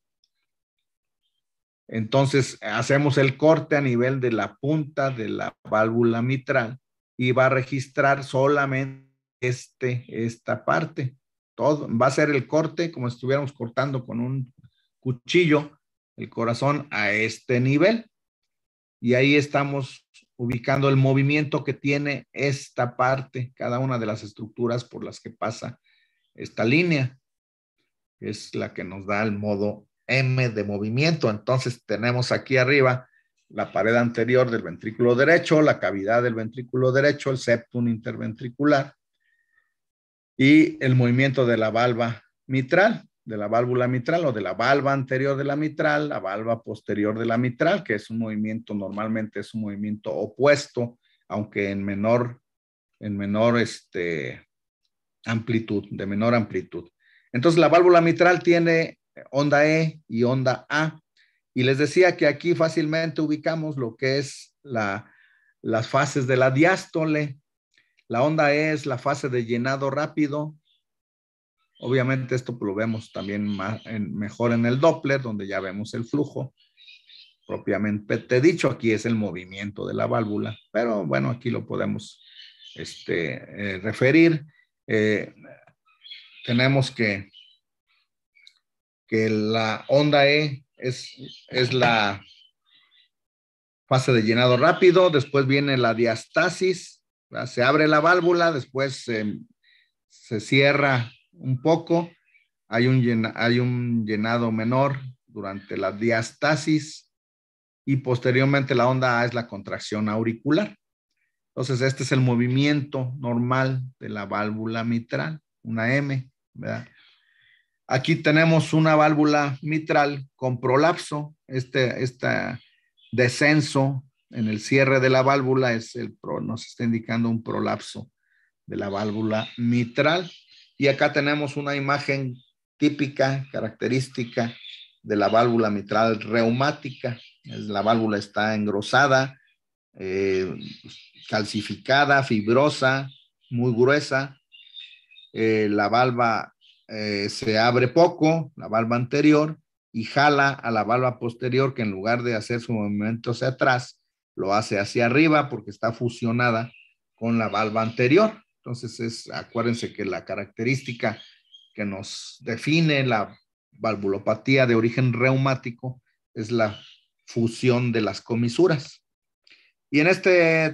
Entonces hacemos el corte a nivel de la punta de la válvula mitral y va a registrar solamente esta parte. Todo va a ser el corte como si estuviéramos cortando con un cuchillo el corazón a este nivel. Y ahí estamos ubicando el movimiento que tiene esta parte, cada una de las estructuras por las que pasa esta línea, que es la que nos da el modo M de movimiento. Entonces tenemos aquí arriba la pared anterior del ventrículo derecho, la cavidad del ventrículo derecho, el septum interventricular y el movimiento de la valva mitral, de la válvula mitral o de la valva anterior de la mitral, la valva posterior de la mitral, que es un movimiento, normalmente es un movimiento opuesto, aunque en menor amplitud, de menor amplitud. Entonces la válvula mitral tiene onda E y onda A. Y les decía que aquí fácilmente ubicamos lo que es las fases de la diástole. La onda E es la fase de llenado rápido. Obviamente esto lo vemos también mejor en el Doppler, donde ya vemos el flujo. Propiamente dicho, aquí es el movimiento de la válvula. Pero bueno, aquí lo podemos referir. Tenemos que la onda E es la fase de llenado rápido, después viene la diastasis, ¿verdad? Se abre la válvula, después se cierra un poco, hay un llenado menor durante la diastasis y posteriormente la onda A es la contracción auricular. Entonces este es el movimiento normal de la válvula mitral, una M, ¿verdad? Aquí tenemos una válvula mitral con prolapso. Este descenso en el cierre de la válvula nos está indicando un prolapso de la válvula mitral. Y acá tenemos una imagen típica, característica de la válvula mitral reumática. La válvula está engrosada, calcificada, fibrosa, muy gruesa. La valva se abre poco, la valva anterior, y jala a la valva posterior, que en lugar de hacer su movimiento hacia atrás, lo hace hacia arriba porque está fusionada con la valva anterior. Entonces, acuérdense que la característica que nos define la valvulopatía de origen reumático es la fusión de las comisuras. Y en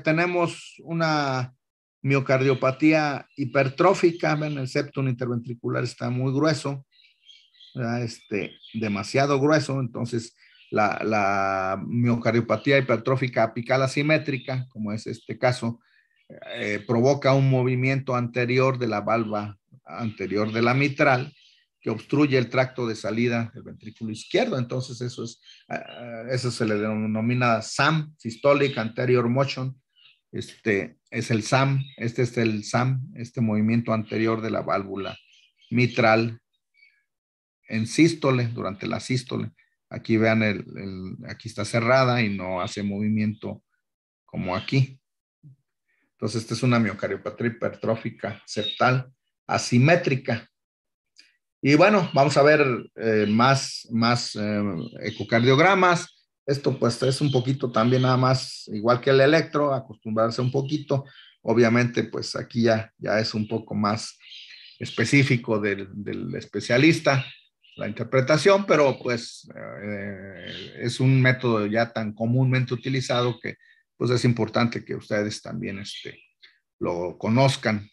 tenemos una miocardiopatía hipertrófica. Ven, el septum interventricular está muy grueso, demasiado grueso. Entonces la miocardiopatía hipertrófica apical asimétrica, como es este caso, provoca un movimiento anterior de la valva anterior de la mitral que obstruye el tracto de salida del ventrículo izquierdo. Entonces eso se le denomina SAM, Systolic Anterior Motion. Es el SAM, este es el SAM, este movimiento anterior de la válvula mitral en sístole, durante la sístole. Aquí vean, aquí está cerrada y no hace movimiento como aquí. Entonces, esta es una miocardiopatía hipertrófica septal asimétrica. Y bueno, vamos a ver más ecocardiogramas. Esto pues es un poquito también nada más, igual que el electro, acostumbrarse un poquito. Obviamente pues aquí ya es un poco más específico del especialista, la interpretación, pero pues es un método ya tan comúnmente utilizado que pues es importante que ustedes también lo conozcan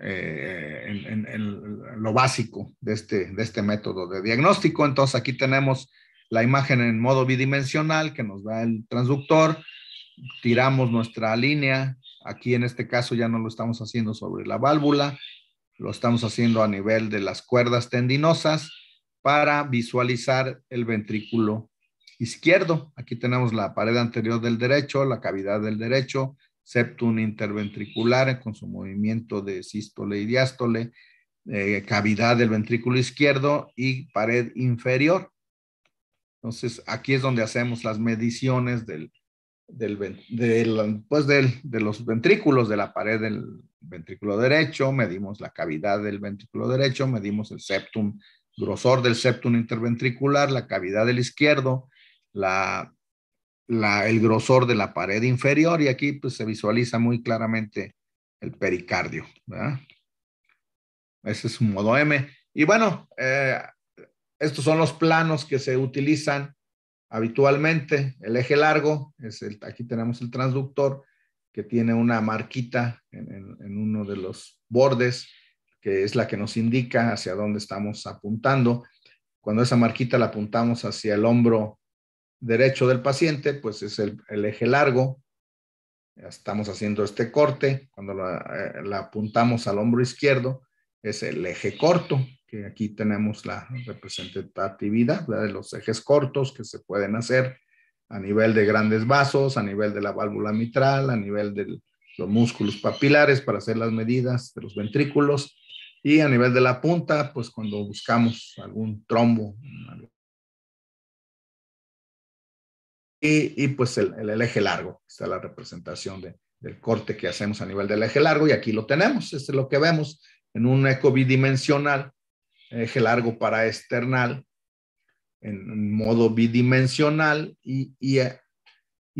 en lo básico de este método de diagnóstico. Entonces aquí tenemos la imagen en modo bidimensional que nos da el transductor, tiramos nuestra línea, aquí en este caso ya no lo estamos haciendo sobre la válvula, lo estamos haciendo a nivel de las cuerdas tendinosas para visualizar el ventrículo izquierdo. Aquí tenemos la pared anterior del derecho, la cavidad del derecho, septum interventricular con su movimiento de sístole y diástole, cavidad del ventrículo izquierdo y pared inferior. Entonces, aquí es donde hacemos las mediciones de los ventrículos de la pared del ventrículo derecho, medimos la cavidad del ventrículo derecho, medimos el septum, grosor del septum interventricular, la cavidad del izquierdo, el grosor de la pared inferior, y aquí pues se visualiza muy claramente el pericardio, ¿verdad? Ese es un modo M. Y bueno, estos son los planos que se utilizan habitualmente. El eje largo, aquí tenemos el transductor que tiene una marquita en uno de los bordes, que es la que nos indica hacia dónde estamos apuntando. Cuando esa marquita la apuntamos hacia el hombro derecho del paciente, pues es el eje largo. Estamos haciendo este corte. Cuando la apuntamos al hombro izquierdo, es el eje corto, que aquí tenemos la representatividad, ¿verdad?, de los ejes cortos que se pueden hacer a nivel de grandes vasos, a nivel de la válvula mitral, a nivel de los músculos papilares para hacer las medidas de los ventrículos, y a nivel de la punta, pues cuando buscamos algún trombo. Y pues el eje largo, está la representación del corte que hacemos a nivel del eje largo, y aquí lo tenemos. Este es lo que vemos en un eco bidimensional, eje largo paraesternal en modo bidimensional, y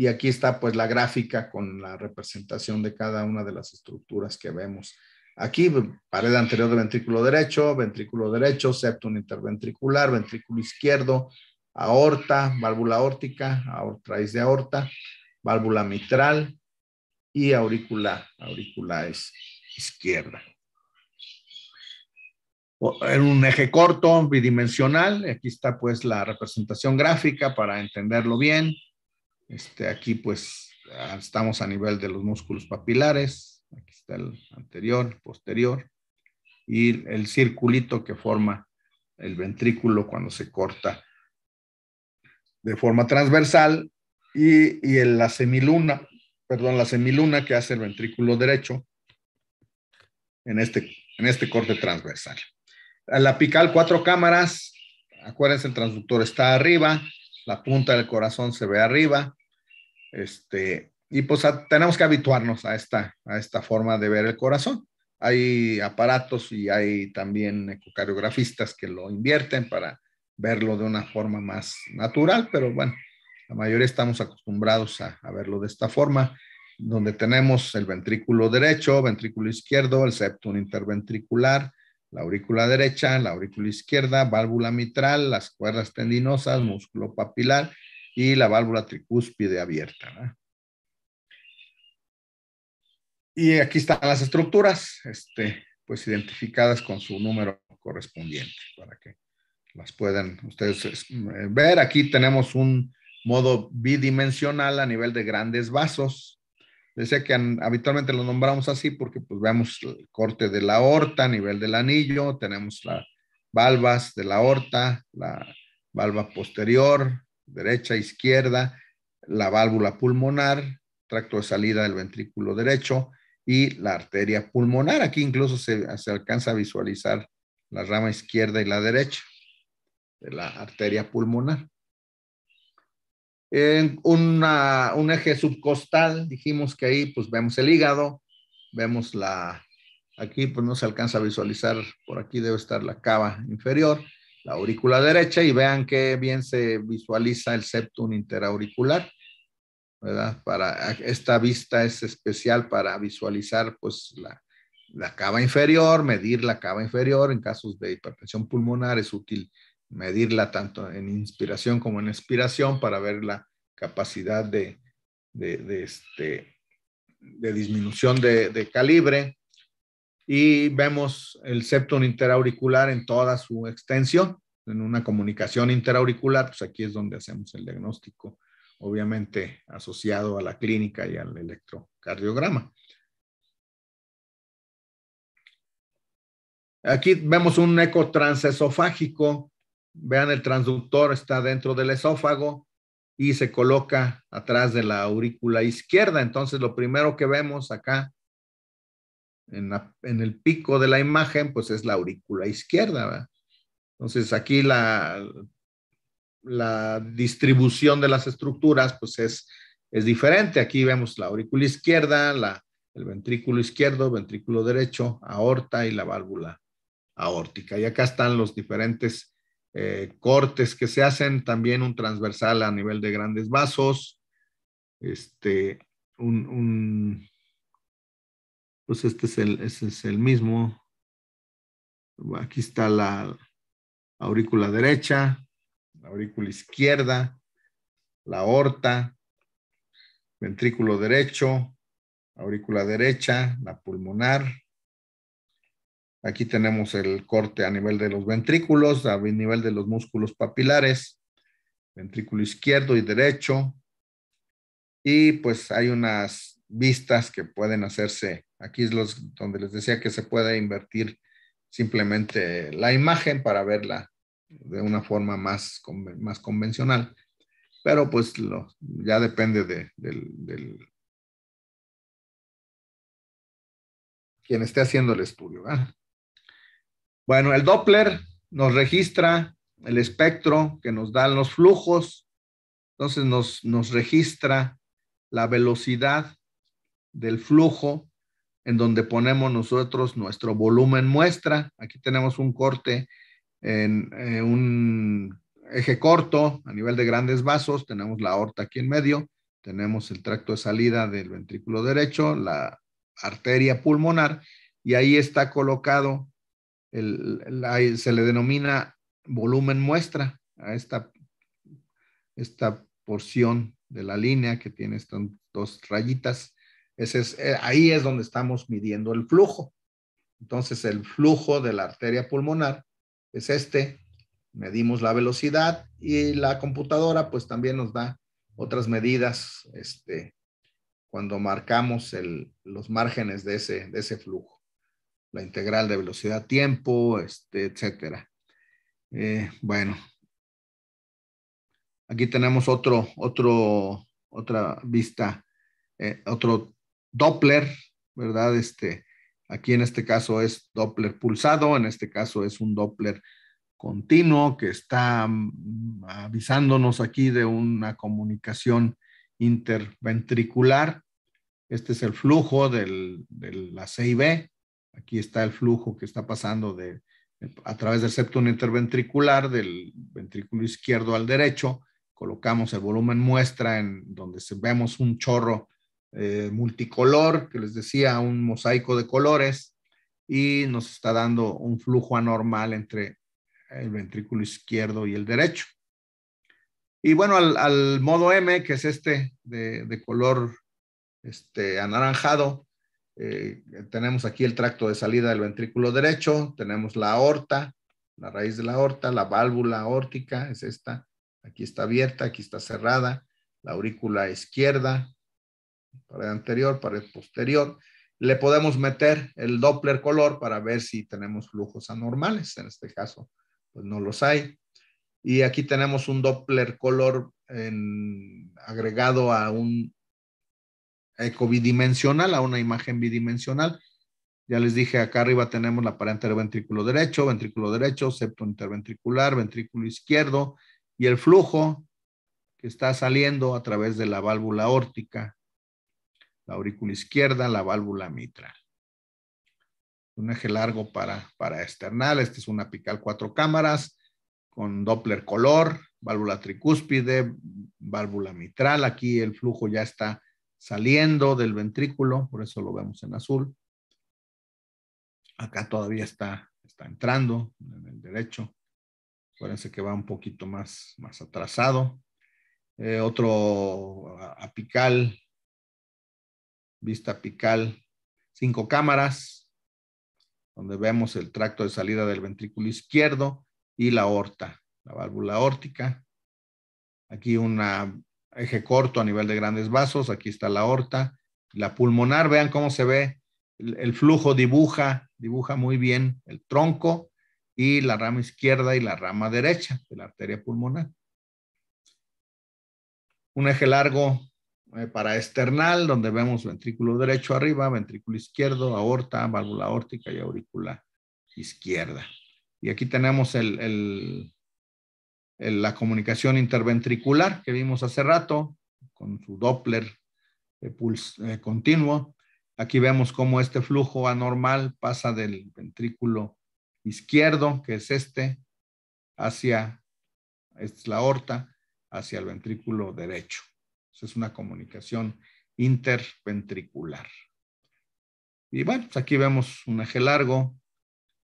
aquí está pues la gráfica con la representación de cada una de las estructuras que vemos. Aquí, pared anterior del ventrículo derecho, septum interventricular, ventrículo izquierdo, aorta, válvula aórtica, raíz de aorta, válvula mitral y aurícula izquierda. En un eje corto, bidimensional, aquí está pues la representación gráfica para entenderlo bien. Aquí pues estamos a nivel de los músculos papilares, aquí está el anterior, el posterior, y el circulito que forma el ventrículo cuando se corta de forma transversal, y la semiluna que hace el ventrículo derecho en este corte transversal. La apical 4 cámaras, acuérdense, el transductor está arriba, la punta del corazón se ve arriba, y pues tenemos que habituarnos a esta forma de ver el corazón. Hay aparatos y hay también ecocardiografistas que lo invierten para verlo de una forma más natural, pero bueno, la mayoría estamos acostumbrados a verlo de esta forma, donde tenemos el ventrículo derecho, ventrículo izquierdo, el septum interventricular, la aurícula derecha, la aurícula izquierda, válvula mitral, las cuerdas tendinosas, músculo papilar y la válvula tricúspide abierta, ¿no? Y aquí están las estructuras, pues identificadas con su número correspondiente para que las puedan ustedes ver. Aquí tenemos un modo bidimensional a nivel de grandes vasos. Decía que habitualmente lo nombramos así porque pues vemos el corte de la aorta a nivel del anillo, tenemos las valvas de la aorta, la valva posterior, derecha, izquierda, la válvula pulmonar, tracto de salida del ventrículo derecho y la arteria pulmonar. Aquí incluso se alcanza a visualizar la rama izquierda y la derecha de la arteria pulmonar. En un eje subcostal, dijimos que ahí pues vemos el hígado, vemos aquí pues no se alcanza a visualizar, por aquí debe estar la cava inferior, la aurícula derecha, y vean qué bien se visualiza el septum interauricular, ¿verdad? Para esta vista es especial para visualizar pues la cava inferior, medir la cava inferior. En casos de hipertensión pulmonar es útil medirla tanto en inspiración como en expiración para ver la capacidad de disminución de calibre. Y vemos el septum interauricular en toda su extensión. En una comunicación interauricular, pues aquí es donde hacemos el diagnóstico, obviamente asociado a la clínica y al electrocardiograma. Aquí vemos un eco transesofágico. Vean, el transductor está dentro del esófago y se coloca atrás de la aurícula izquierda. Entonces, lo primero que vemos acá en el pico de la imagen, pues es la aurícula izquierda, ¿verdad? Entonces, aquí la distribución de las estructuras, pues es diferente. Aquí vemos la aurícula izquierda, el ventrículo izquierdo, ventrículo derecho, aorta y la válvula aórtica. Y acá están los diferentes cortes que se hacen, también un transversal a nivel de grandes vasos, pues ese es el mismo. Aquí está la aurícula derecha, la aurícula izquierda, la aorta, ventrículo derecho, aurícula derecha, la pulmonar. Aquí tenemos el corte a nivel de los ventrículos, a nivel de los músculos papilares, ventrículo izquierdo y derecho. Y pues hay unas vistas que pueden hacerse. Aquí es donde les decía que se puede invertir simplemente la imagen para verla de una forma más convencional. Pero pues ya depende del quien esté haciendo el estudio, ¿verdad? Bueno, el Doppler nos registra el espectro que nos dan los flujos. Entonces nos registra la velocidad del flujo en donde ponemos nosotros nuestro volumen muestra. Aquí tenemos un corte en un eje corto a nivel de grandes vasos. Tenemos la aorta aquí en medio. Tenemos el tracto de salida del ventrículo derecho, la arteria pulmonar, y ahí está colocado, se le denomina volumen muestra a esta porción de la línea que tiene estas dos rayitas. Ahí es donde estamos midiendo el flujo. Entonces, el flujo de la arteria pulmonar es medimos la velocidad y la computadora pues también nos da otras medidas cuando marcamos los márgenes de ese flujo, la integral de velocidad-tiempo, etcétera. Bueno, aquí tenemos otra vista, otro Doppler, ¿verdad? Aquí en este caso es Doppler pulsado, en este caso es un Doppler continuo que está avisándonos aquí de una comunicación interventricular. Este es el flujo de la CIB. Aquí está el flujo que está pasando a través del septum interventricular, del ventrículo izquierdo al derecho. Colocamos el volumen muestra en donde vemos un chorro multicolor, que les decía, un mosaico de colores, y nos está dando un flujo anormal entre el ventrículo izquierdo y el derecho. Y bueno, al modo M, que es de color anaranjado, tenemos aquí el tracto de salida del ventrículo derecho, tenemos la aorta, la raíz de la aorta, la válvula aórtica es esta, aquí está abierta, aquí está cerrada, la aurícula izquierda, pared anterior, pared posterior. Le podemos meter el Doppler color para ver si tenemos flujos anormales. En este caso, pues no los hay. Y aquí tenemos un Doppler color agregado a un eco bidimensional, a una imagen bidimensional. Ya les dije, acá arriba tenemos la pared interventrículo derecho, septo interventricular, ventrículo izquierdo y el flujo que está saliendo a través de la válvula aórtica, la aurícula izquierda, la válvula mitral. Un eje largo para external. Este es una apical 4 cámaras con Doppler color, válvula tricúspide, válvula mitral. Aquí el flujo ya está saliendo del ventrículo, por eso lo vemos en azul. Acá todavía está entrando en el derecho. Acuérdense que va un poquito más atrasado. Otro apical, vista apical, 5 cámaras, donde vemos el tracto de salida del ventrículo izquierdo y la aorta, la válvula aórtica. Aquí un eje corto a nivel de grandes vasos. Aquí está la aorta. La pulmonar, vean cómo se ve. El flujo dibuja muy bien el tronco y la rama izquierda y la rama derecha de la arteria pulmonar. Un eje largo para external, donde vemos ventrículo derecho arriba, ventrículo izquierdo, aorta, válvula aórtica y aurícula izquierda. Y aquí tenemos la comunicación interventricular que vimos hace rato, con su Doppler continuo. Aquí vemos cómo este flujo anormal pasa del ventrículo izquierdo, que es esta es la aorta, hacia el ventrículo derecho. Esa es una comunicación interventricular. Y bueno, pues aquí vemos un eje largo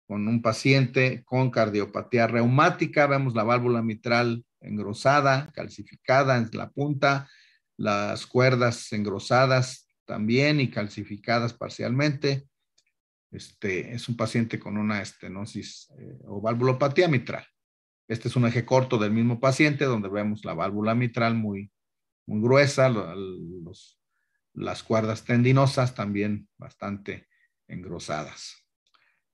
con un paciente con cardiopatía reumática. Vemos la válvula mitral engrosada, calcificada en la punta, las cuerdas engrosadas también y calcificadas parcialmente. Es un paciente con una estenosis o valvulopatía mitral. Este es un eje corto del mismo paciente donde vemos la válvula mitral muy gruesa, las cuerdas tendinosas también bastante engrosadas.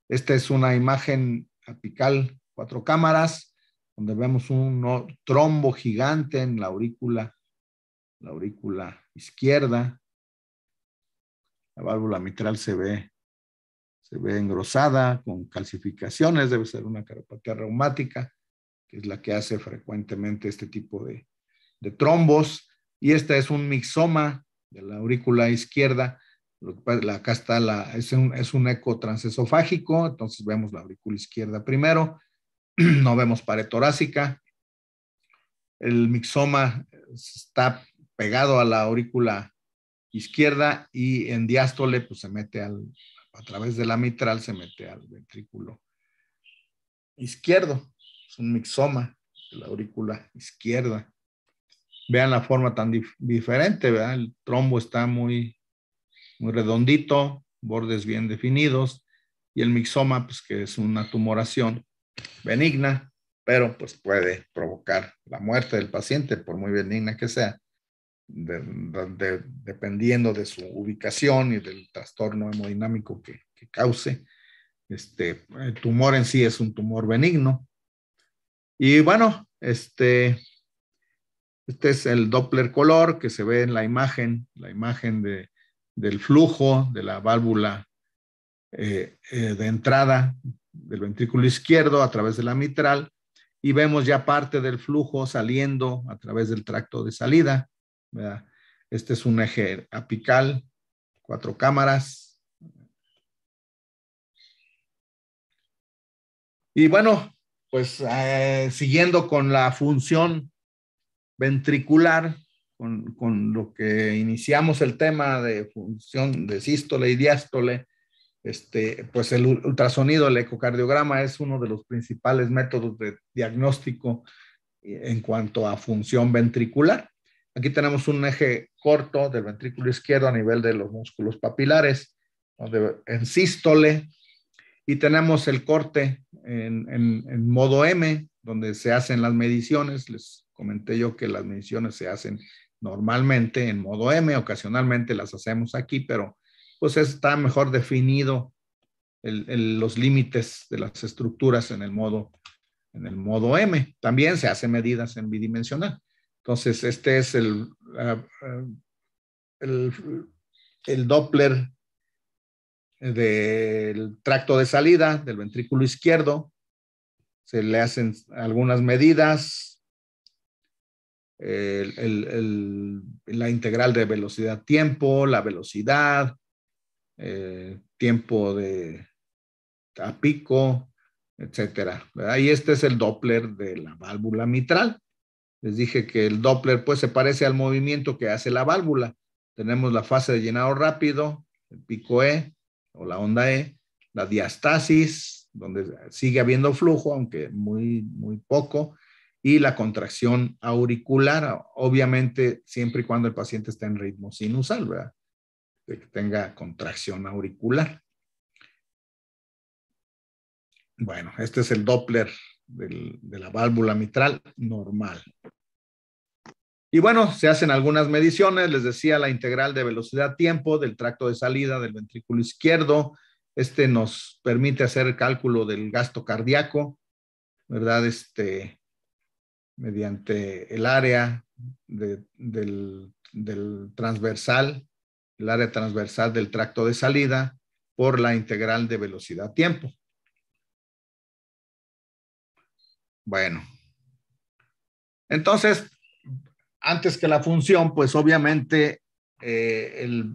Esta es una imagen apical 4 cámaras donde vemos un trombo gigante en la aurícula izquierda. La válvula mitral se ve engrosada con calcificaciones, debe ser una cardiopatía reumática, que es la que hace frecuentemente este tipo de trombos. Y este es un mixoma de la aurícula izquierda. Acá está es un eco transesofágico, entonces vemos la aurícula izquierda primero, no vemos pared torácica. El mixoma está pegado a la aurícula izquierda y en diástole pues se mete a través de la mitral, se mete al ventrículo izquierdo. Es un mixoma de la aurícula izquierda. Vean la forma tan diferente, ¿verdad? El trombo está muy redondito, bordes bien definidos, y el mixoma, pues que es una tumoración benigna, pero pues puede provocar la muerte del paciente, por muy benigna que sea, dependiendo de su ubicación y del trastorno hemodinámico que cause. El tumor en sí es un tumor benigno. Y bueno, este es el Doppler color que se ve en la imagen del flujo de la válvula de entrada del ventrículo izquierdo a través de la mitral, y vemos ya parte del flujo saliendo a través del tracto de salida, ¿verdad? Este es un eje apical, 4 cámaras. Y bueno, pues siguiendo con la función ventricular, con lo que iniciamos el tema de función de sístole y diástole, pues el ultrasonido, el ecocardiograma es uno de los principales métodos de diagnóstico en cuanto a función ventricular. Aquí tenemos un eje corto del ventrículo izquierdo a nivel de los músculos papilares, en sístole, y tenemos el corte en modo M, donde se hacen las mediciones. Les comenté yo que las mediciones se hacen normalmente en modo M, ocasionalmente las hacemos aquí, pero pues está mejor definido los límites de las estructuras en el modo M. También se hacen medidas en bidimensional. Entonces, este es el, el Doppler del tracto de salida del ventrículo izquierdo. Se le hacen algunas medidas. La integral de velocidad-tiempo, la velocidad, tiempo a pico, etcétera. Y este es el Doppler de la válvula mitral. Les dije que el Doppler pues se parece al movimiento que hace la válvula. Tenemos la fase de llenado rápido, el pico E o la onda E, la diastasis, donde sigue habiendo flujo, aunque muy, muy poco, y la contracción auricular, obviamente siempre y cuando el paciente esté en ritmo sinusal, ¿verdad? De que tenga contracción auricular. Bueno, este es el Doppler de la válvula mitral normal. Y bueno, se hacen algunas mediciones, les decía la integral de velocidad-tiempo del tracto de salida del ventrículo izquierdo. Este nos permite hacer el cálculo del gasto cardíaco, ¿verdad? Mediante el área del transversal, el área transversal del tracto de salida por la integral de velocidad-tiempo. Bueno, entonces, antes que la función, pues obviamente el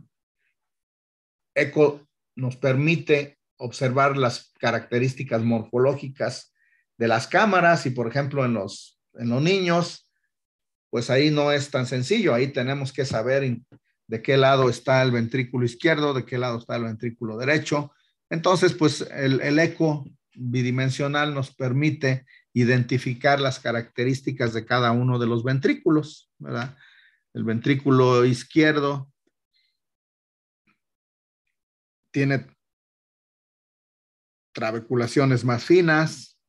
eco nos permite observar las características morfológicas de las cámaras y, por ejemplo, en los niños, pues ahí no es tan sencillo. Ahí tenemos que saber de qué lado está el ventrículo izquierdo, de qué lado está el ventrículo derecho. Entonces, pues el eco bidimensional nos permite identificar las características de cada uno de los ventrículos, ¿verdad? El ventrículo izquierdo tiene trabeculaciones más finas.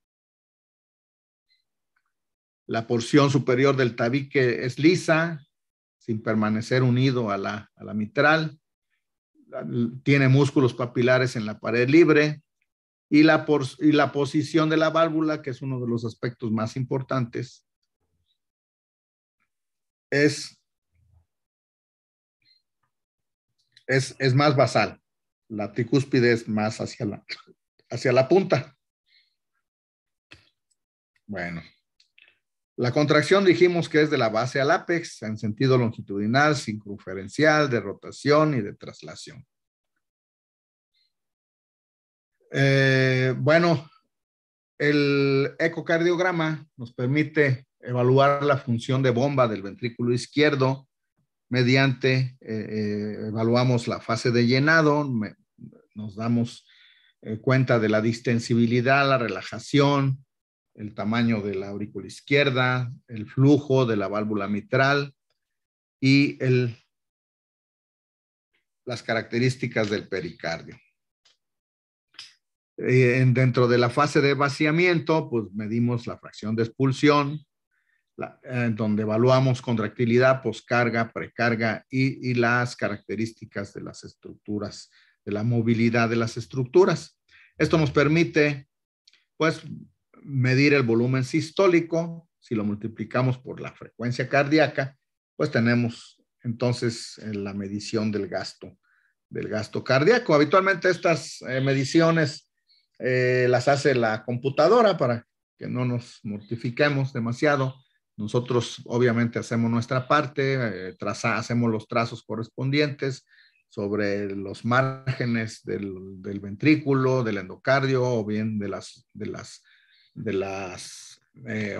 La porción superior del tabique es lisa, sin permanecer unido a la mitral. Tiene músculos papilares en la pared libre. Y la posición de la válvula, que es uno de los aspectos más importantes, es más basal. La tricúspide es más hacia la punta. Bueno, la contracción dijimos que es de la base al ápex en sentido longitudinal, circunferencial, de rotación y de traslación. Bueno, el ecocardiograma nos permite evaluar la función de bomba del ventrículo izquierdo mediante, evaluamos la fase de llenado, nos damos cuenta de la distensibilidad, la relajación, el tamaño de la aurícula izquierda, el flujo de la válvula mitral y las características del pericardio. Dentro de la fase de vaciamiento, pues medimos la fracción de expulsión, donde evaluamos contractilidad, poscarga, precarga y las características de las estructuras, de la movilidad de las estructuras. Esto nos permite, pues, medir el volumen sistólico. Si lo multiplicamos por la frecuencia cardíaca, pues tenemos entonces la medición del gasto cardíaco. Habitualmente estas mediciones las hace la computadora para que no nos mortifiquemos demasiado. Nosotros obviamente hacemos nuestra parte, hacemos los trazos correspondientes sobre los márgenes del ventrículo, del endocardio o bien de las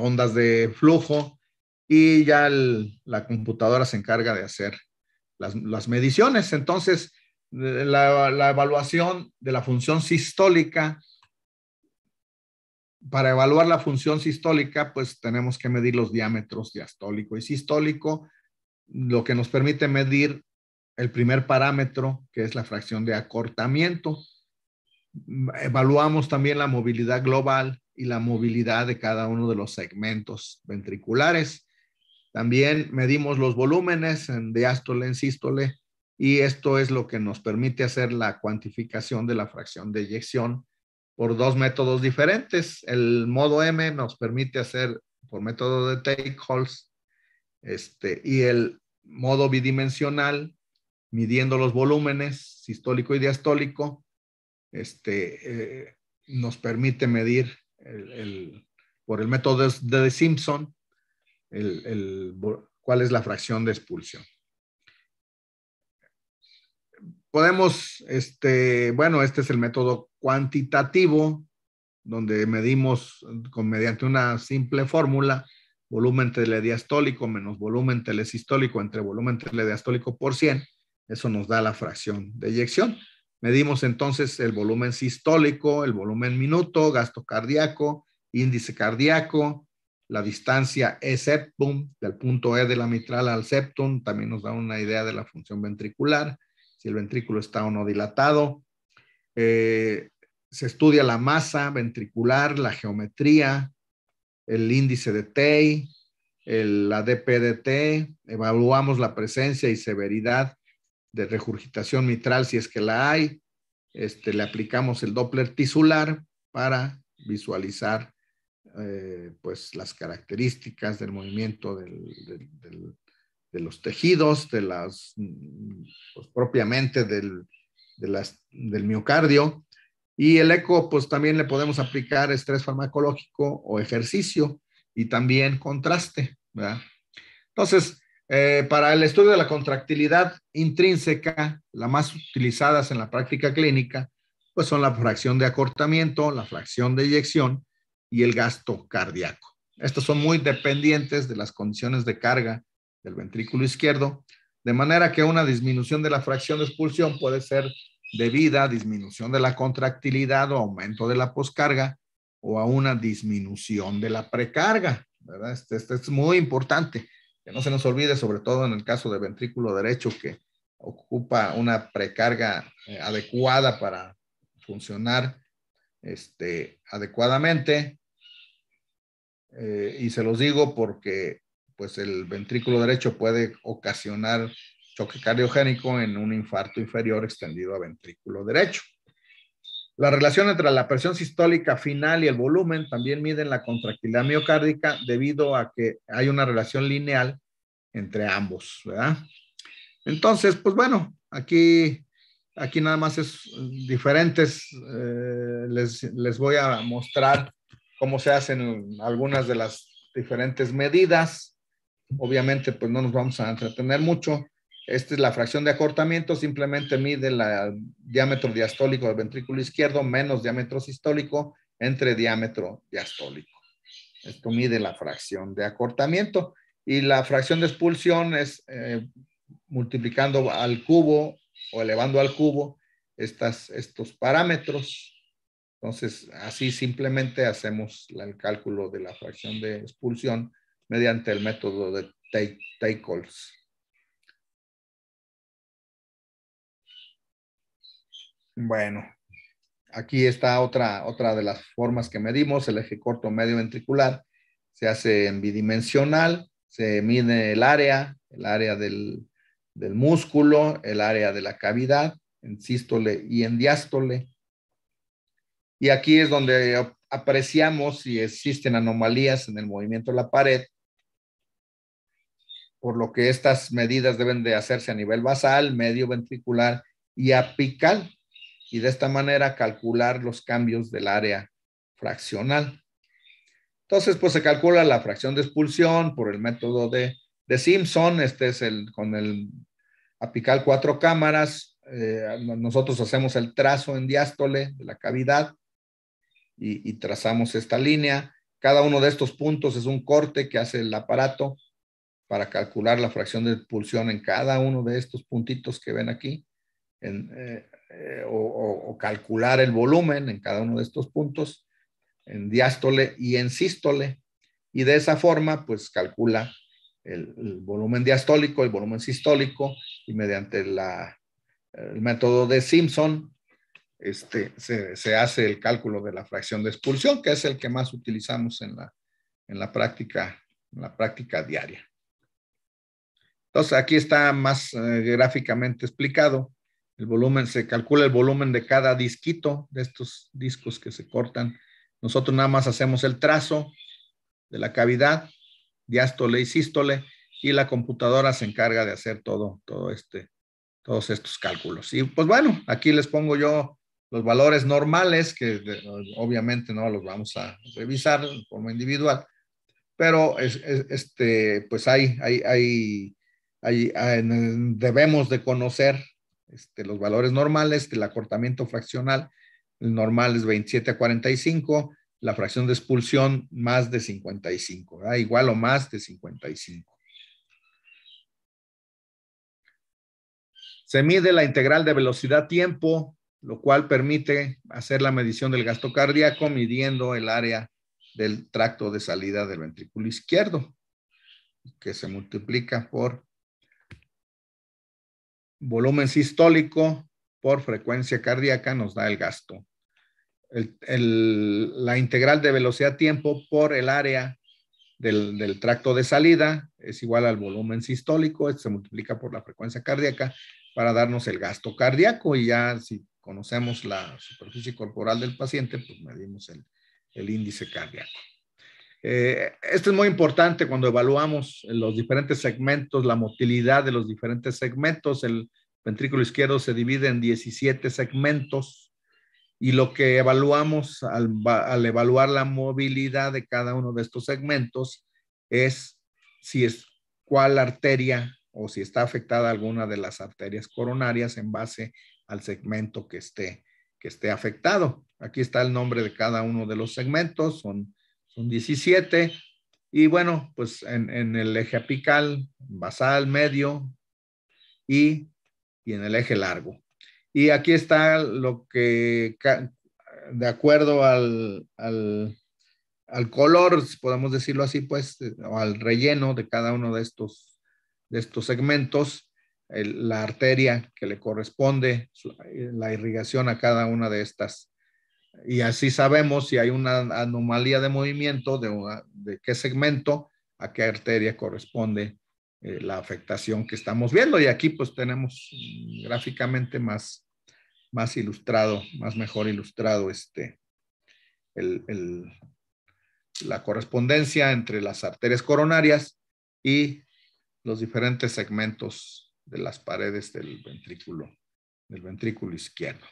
ondas de flujo, y ya la computadora se encarga de hacer las mediciones. Entonces, la evaluación de la función sistólica. Para evaluar la función sistólica, pues tenemos que medir los diámetros diastólico y sistólico, lo que nos permite medir el primer parámetro, que es la fracción de acortamiento. Evaluamos también la movilidad global y la movilidad de cada uno de los segmentos ventriculares. También medimos los volúmenes en diástole, en sístole, y esto es lo que nos permite hacer la cuantificación de la fracción de eyección por dos métodos diferentes. El modo M nos permite hacer por método de take-holes, y el modo bidimensional, midiendo los volúmenes sistólico y diastólico, nos permite medir por el método de Simpson cuál es la fracción de expulsión. Podemos, bueno, este es el método cuantitativo, donde medimos mediante una simple fórmula volumen telediastólico menos volumen telesistólico entre volumen telediastólico por 100. Eso nos da la fracción de eyección. Medimos entonces el volumen sistólico, el volumen minuto, gasto cardíaco, índice cardíaco, la distancia E-septum, del punto E de la mitral al septum, también nos da una idea de la función ventricular, si el ventrículo está o no dilatado. Se estudia la masa ventricular, la geometría, el índice de Tay, la DPDT, evaluamos la presencia y severidad de regurgitación mitral si es que la hay, le aplicamos el Doppler tisular para visualizar pues las características del movimiento de los tejidos, pues, propiamente del miocardio. Y el eco, pues también le podemos aplicar estrés farmacológico o ejercicio y también contraste, ¿verdad? Entonces, para el estudio de la contractilidad intrínseca, las más utilizadas en la práctica clínica, pues son la fracción de acortamiento, la fracción de eyección y el gasto cardíaco. Estos son muy dependientes de las condiciones de carga del ventrículo izquierdo, de manera que una disminución de la fracción de expulsión puede ser debida a disminución de la contractilidad o aumento de la poscarga o a una disminución de la precarga, ¿verdad? Este es muy importante, que no se nos olvide, sobre todo en el caso del ventrículo derecho, que ocupa una precarga adecuada para funcionar adecuadamente. Y se los digo porque pues el ventrículo derecho puede ocasionar choque cardiogénico en un infarto inferior extendido a ventrículo derecho. La relación entre la presión sistólica final y el volumen también miden la contractilidad miocárdica debido a que hay una relación lineal entre ambos, ¿verdad? Entonces, pues bueno, aquí nada más es diferentes, les voy a mostrar cómo se hacen algunas de las diferentes medidas. Obviamente, pues no nos vamos a entretener mucho. Esta es la fracción de acortamiento, simplemente mide el diámetro diastólico del ventrículo izquierdo menos diámetro sistólico entre diámetro diastólico. Esto mide la fracción de acortamiento. Y la fracción de expulsión es multiplicando al cubo o elevando al cubo estos parámetros. Entonces, así simplemente hacemos el cálculo de la fracción de expulsión mediante el método de Tay-Coles. Bueno, aquí está otra de las formas que medimos, el eje corto medio ventricular. Se hace en bidimensional, se mide el área del músculo, el área de la cavidad, en sístole y en diástole. Y aquí es donde apreciamos si existen anomalías en el movimiento de la pared, por lo que estas medidas deben de hacerse a nivel basal, medio ventricular y apical, y de esta manera calcular los cambios del área fraccional. Entonces, pues se calcula la fracción de expulsión por el método de Simpson. Este es con el apical 4 cámaras. Nosotros hacemos el trazo en diástole de la cavidad y trazamos esta línea. Cada uno de estos puntos es un corte que hace el aparato para calcular la fracción de expulsión en cada uno de estos puntitos que ven aquí, o calcular el volumen en cada uno de estos puntos, en diástole y en sístole, y de esa forma pues calcula el volumen diastólico, el volumen sistólico, y mediante el método de Simpson se hace el cálculo de la fracción de expulsión, que es el que más utilizamos en la práctica diaria. Entonces, aquí está más gráficamente explicado. El volumen, se calcula el volumen de cada disquito de estos discos que se cortan. Nosotros nada más hacemos el trazo de la cavidad, diástole y sístole, y la computadora se encarga de hacer todos estos cálculos. Y pues bueno, aquí les pongo yo los valores normales, que obviamente no los vamos a revisar de forma individual, pero pues debemos de conocer los valores normales del acortamiento fraccional. El normal es 27 a 45, la fracción de expulsión más de 55, ¿verdad? Igual o más de 55. Se mide la integral de velocidad-tiempo, lo cual permite hacer la medición del gasto cardíaco midiendo el área del tracto de salida del ventrículo izquierdo, que se multiplica por volumen sistólico por frecuencia cardíaca, nos da el gasto. La integral de velocidad-tiempo por el área del tracto de salida es igual al volumen sistólico, se multiplica por la frecuencia cardíaca para darnos el gasto cardíaco, y ya si conocemos la superficie corporal del paciente, pues medimos el índice cardíaco. Esto es muy importante cuando evaluamos los diferentes segmentos, la motilidad de los diferentes segmentos. El ventrículo izquierdo se divide en 17 segmentos, y lo que evaluamos al evaluar la movilidad de cada uno de estos segmentos es cuál arteria o si está afectada alguna de las arterias coronarias en base al segmento que esté afectado. Aquí está el nombre de cada uno de los segmentos, son 17, y bueno, pues en el eje apical, basal, medio y en el eje largo. Y aquí está lo que, de acuerdo al color, podemos decirlo así, pues, o al relleno de cada uno de estos segmentos, la arteria que le corresponde, la irrigación a cada una de estas. Y así sabemos si hay una anomalía de movimiento de qué segmento, a qué arteria corresponde la afectación que estamos viendo. Y aquí pues tenemos gráficamente más ilustrado, mejor ilustrado la correspondencia entre las arterias coronarias y los diferentes segmentos de las paredes del ventrículo izquierdo.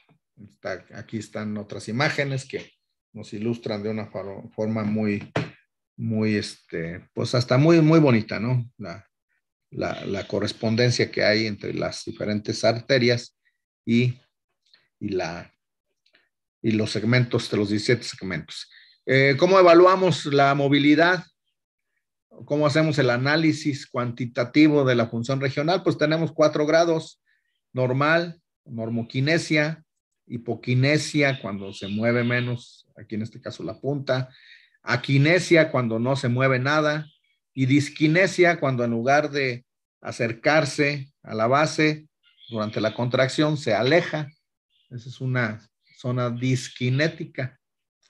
Aquí están otras imágenes que nos ilustran de una forma muy, pues hasta muy bonita, ¿no? La correspondencia que hay entre las diferentes arterias y los segmentos de los 17 segmentos. ¿Cómo evaluamos la movilidad? ¿Cómo hacemos el análisis cuantitativo de la función regional? Pues tenemos 4 grados: normal, normoquinesia, hipoquinesia cuando se mueve menos, aquí en este caso la punta, aquinesia cuando no se mueve nada, y disquinesia cuando en lugar de acercarse a la base durante la contracción se aleja. Esa es una zona disquinética,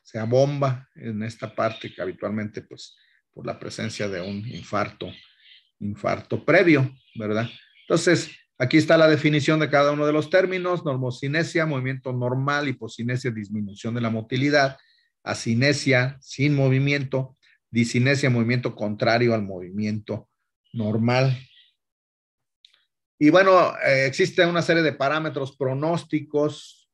se abomba en esta parte que habitualmente pues por la presencia de un infarto previo, ¿verdad? Entonces, aquí está la definición de cada uno de los términos: normocinesia, movimiento normal; hipocinesia, disminución de la motilidad; acinesia, sin movimiento; discinesia, movimiento contrario al movimiento normal. Y bueno, existe una serie de parámetros pronósticos.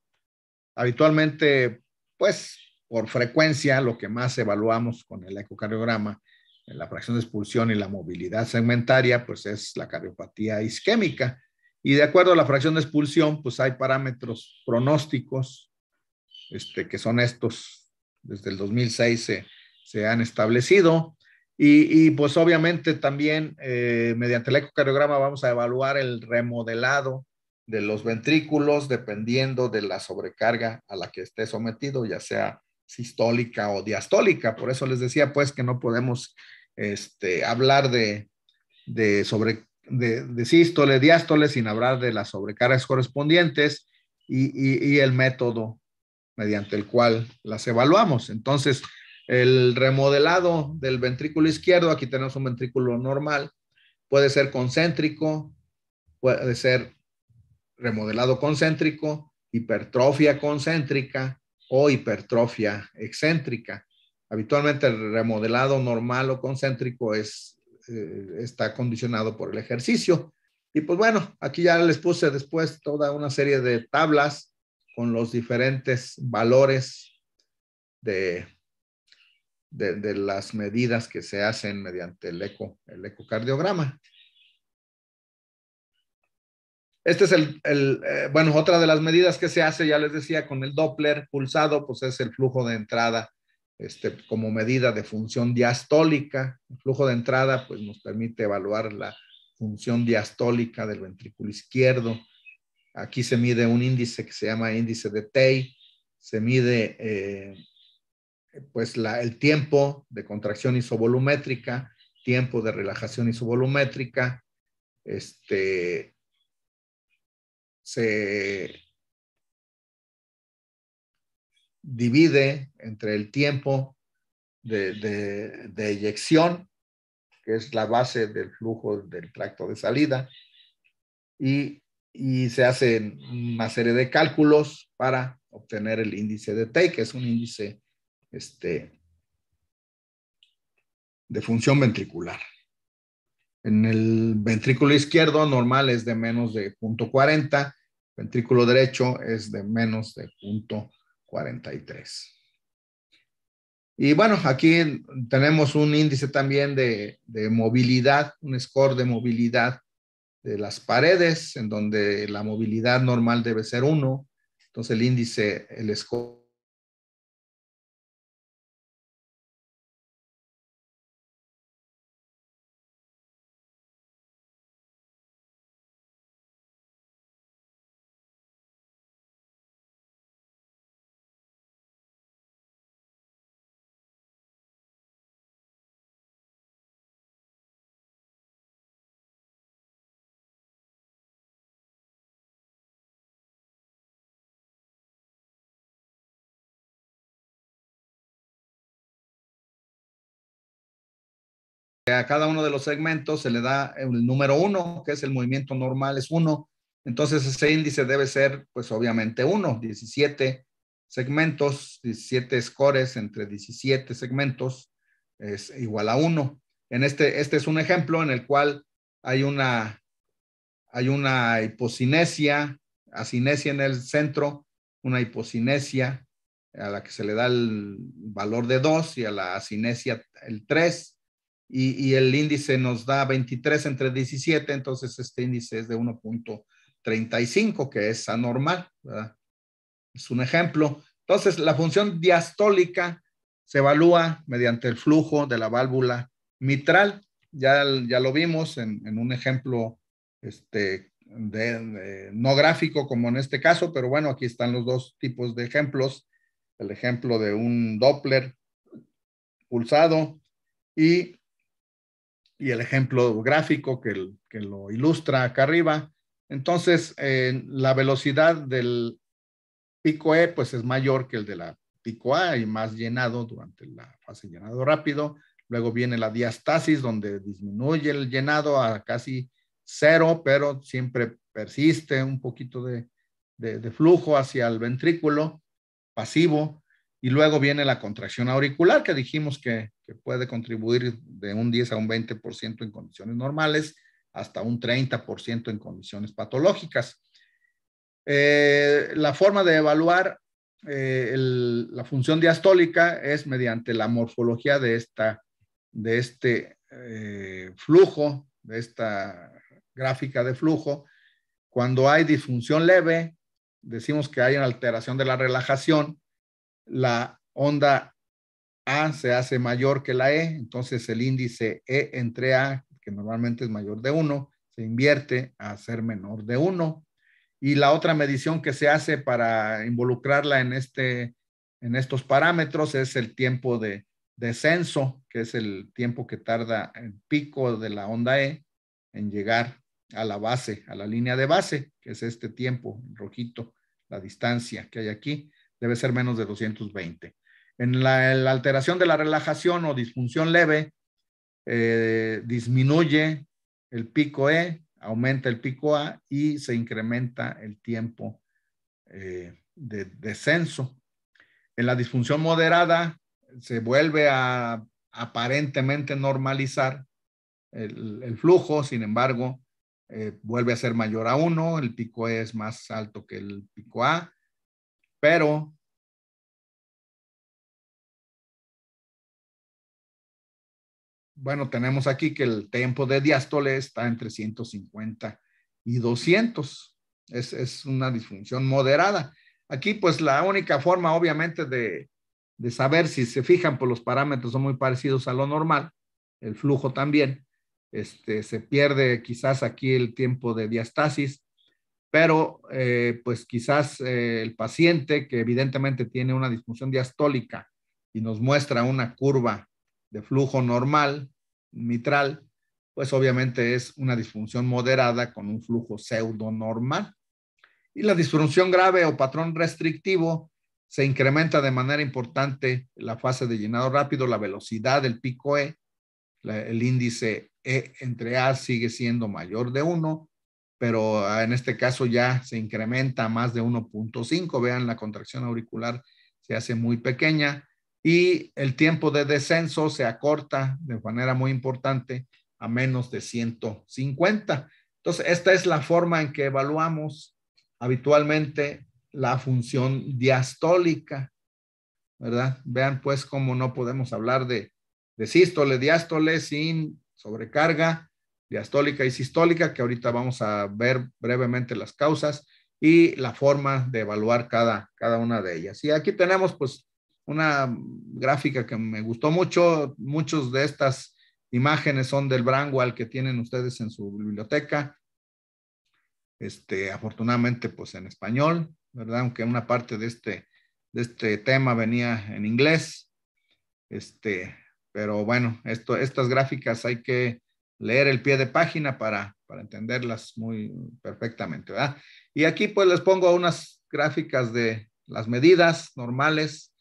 Habitualmente, pues, por frecuencia, lo que más evaluamos con el ecocardiograma, la fracción de expulsión y la movilidad segmentaria, pues es la cardiopatía isquémica. Y de acuerdo a la fracción de expulsión, pues hay parámetros pronósticos, que son estos, desde el 2006 se han establecido. Y pues obviamente también mediante el ecocardiograma vamos a evaluar el remodelado de los ventrículos dependiendo de la sobrecarga a la que esté sometido, ya sea sistólica o diastólica. Por eso les decía pues que no podemos hablar de sístole, diástole sin hablar de las sobrecargas correspondientes y el método mediante el cual las evaluamos. Entonces, el remodelado del ventrículo izquierdo, aquí tenemos un ventrículo normal, puede ser concéntrico, puede ser remodelado concéntrico, hipertrofia concéntrica o hipertrofia excéntrica. Habitualmente el remodelado normal o concéntrico está condicionado por el ejercicio. Y pues bueno, aquí ya les puse después toda una serie de tablas con los diferentes valores de las medidas que se hacen mediante el ecocardiograma. Este es bueno, otra de las medidas que se hace, ya les decía, con el Doppler pulsado, pues es el flujo de entrada, como medida de función diastólica. El flujo de entrada, pues nos permite evaluar la función diastólica del ventrículo izquierdo. Aquí se mide un índice que se llama índice de Tay. Se mide, pues, el tiempo de contracción isovolumétrica, tiempo de relajación isovolumétrica, se divide entre el tiempo de eyección, que es la base del flujo del tracto de salida, y se hace una serie de cálculos para obtener el índice de Tay, que es un índice de función ventricular. En el ventrículo izquierdo normal es de menos de 0.40, ventrículo derecho es de menos de 0.43. Y bueno, aquí tenemos un índice también de movilidad, un score de movilidad de las paredes, en donde la movilidad normal debe ser 1. Entonces el índice, el score a cada uno de los segmentos se le da el número 1, que es el movimiento normal, es 1. Entonces ese índice debe ser, pues obviamente 1, 17 segmentos, 17 scores entre 17 segmentos es igual a 1. Este es un ejemplo en el cual hay una hipocinesia, acinesia en el centro, una hipocinesia a la que se le da el valor de 2 y a la acinesia el 3. Y el índice nos da 23 entre 17, entonces este índice es de 1.35, que es anormal, ¿verdad? Es un ejemplo. Entonces, la función diastólica se evalúa mediante el flujo de la válvula mitral. Ya lo vimos en un ejemplo no gráfico como en este caso, pero bueno, aquí están los dos tipos de ejemplos. El ejemplo de un Doppler pulsado y el ejemplo gráfico que lo ilustra acá arriba. Entonces, la velocidad del pico E pues es mayor que el de la pico A y más llenado durante la fase de llenado rápido. Luego viene la diastasis, donde disminuye el llenado a casi 0, pero siempre persiste un poquito de flujo hacia el ventrículo pasivo. Y luego viene la contracción auricular, que dijimos que puede contribuir de un 10 a un 20% en condiciones normales, hasta un 30% en condiciones patológicas. La forma de evaluar la función diastólica es mediante la morfología de este flujo, de esta gráfica de flujo. Cuando hay disfunción leve, decimos que hay una alteración de la relajación, la onda A se hace mayor que la E, entonces el índice E entre A, que normalmente es mayor de 1, se invierte a ser menor de 1. Y la otra medición que se hace para involucrarla en estos parámetros es el tiempo de descenso, que es el tiempo que tarda el pico de la onda E en llegar a la base, a la línea de base, que es este tiempo rojito, la distancia que hay aquí, debe ser menos de 220. En la alteración de la relajación o disfunción leve, disminuye el pico E, aumenta el pico A y se incrementa el tiempo de descenso. En la disfunción moderada se vuelve a aparentemente normalizar el flujo, sin embargo, vuelve a ser mayor a 1, el pico E es más alto que el pico A, pero bueno, tenemos aquí que el tiempo de diástole está entre 150 y 200. Es una disfunción moderada. Aquí, pues, la única forma, obviamente, de saber si se fijan, pues los parámetros son muy parecidos a lo normal, el flujo también. Se pierde quizás aquí el tiempo de diastasis, pero pues quizás el paciente que evidentemente tiene una disfunción diastólica y nos muestra una curva de flujo normal, mitral, pues obviamente es una disfunción moderada con un flujo pseudo normal. Y la disfunción grave o patrón restrictivo se incrementa de manera importante la fase de llenado rápido, la velocidad del pico E, el índice E entre A sigue siendo mayor de 1, pero en este caso ya se incrementa a más de 1.5. Vean, la contracción auricular se hace muy pequeña y el tiempo de descenso se acorta de manera muy importante a menos de 150. Entonces, esta es la forma en que evaluamos habitualmente la función diastólica, ¿verdad? Vean pues cómo no podemos hablar de sístole, diástole sin sobrecarga diastólica y sistólica, que ahorita vamos a ver brevemente las causas y la forma de evaluar cada una de ellas. Y aquí tenemos pues una gráfica que me gustó mucho. Muchos de estas imágenes son del Braunwald que tienen ustedes en su biblioteca. Afortunadamente pues en español, ¿verdad? Aunque una parte de este tema venía en inglés. Pero bueno, estas gráficas hay que leer el pie de página para entenderlas muy perfectamente, ¿verdad? Y aquí pues les pongo unas gráficas de las medidas normales,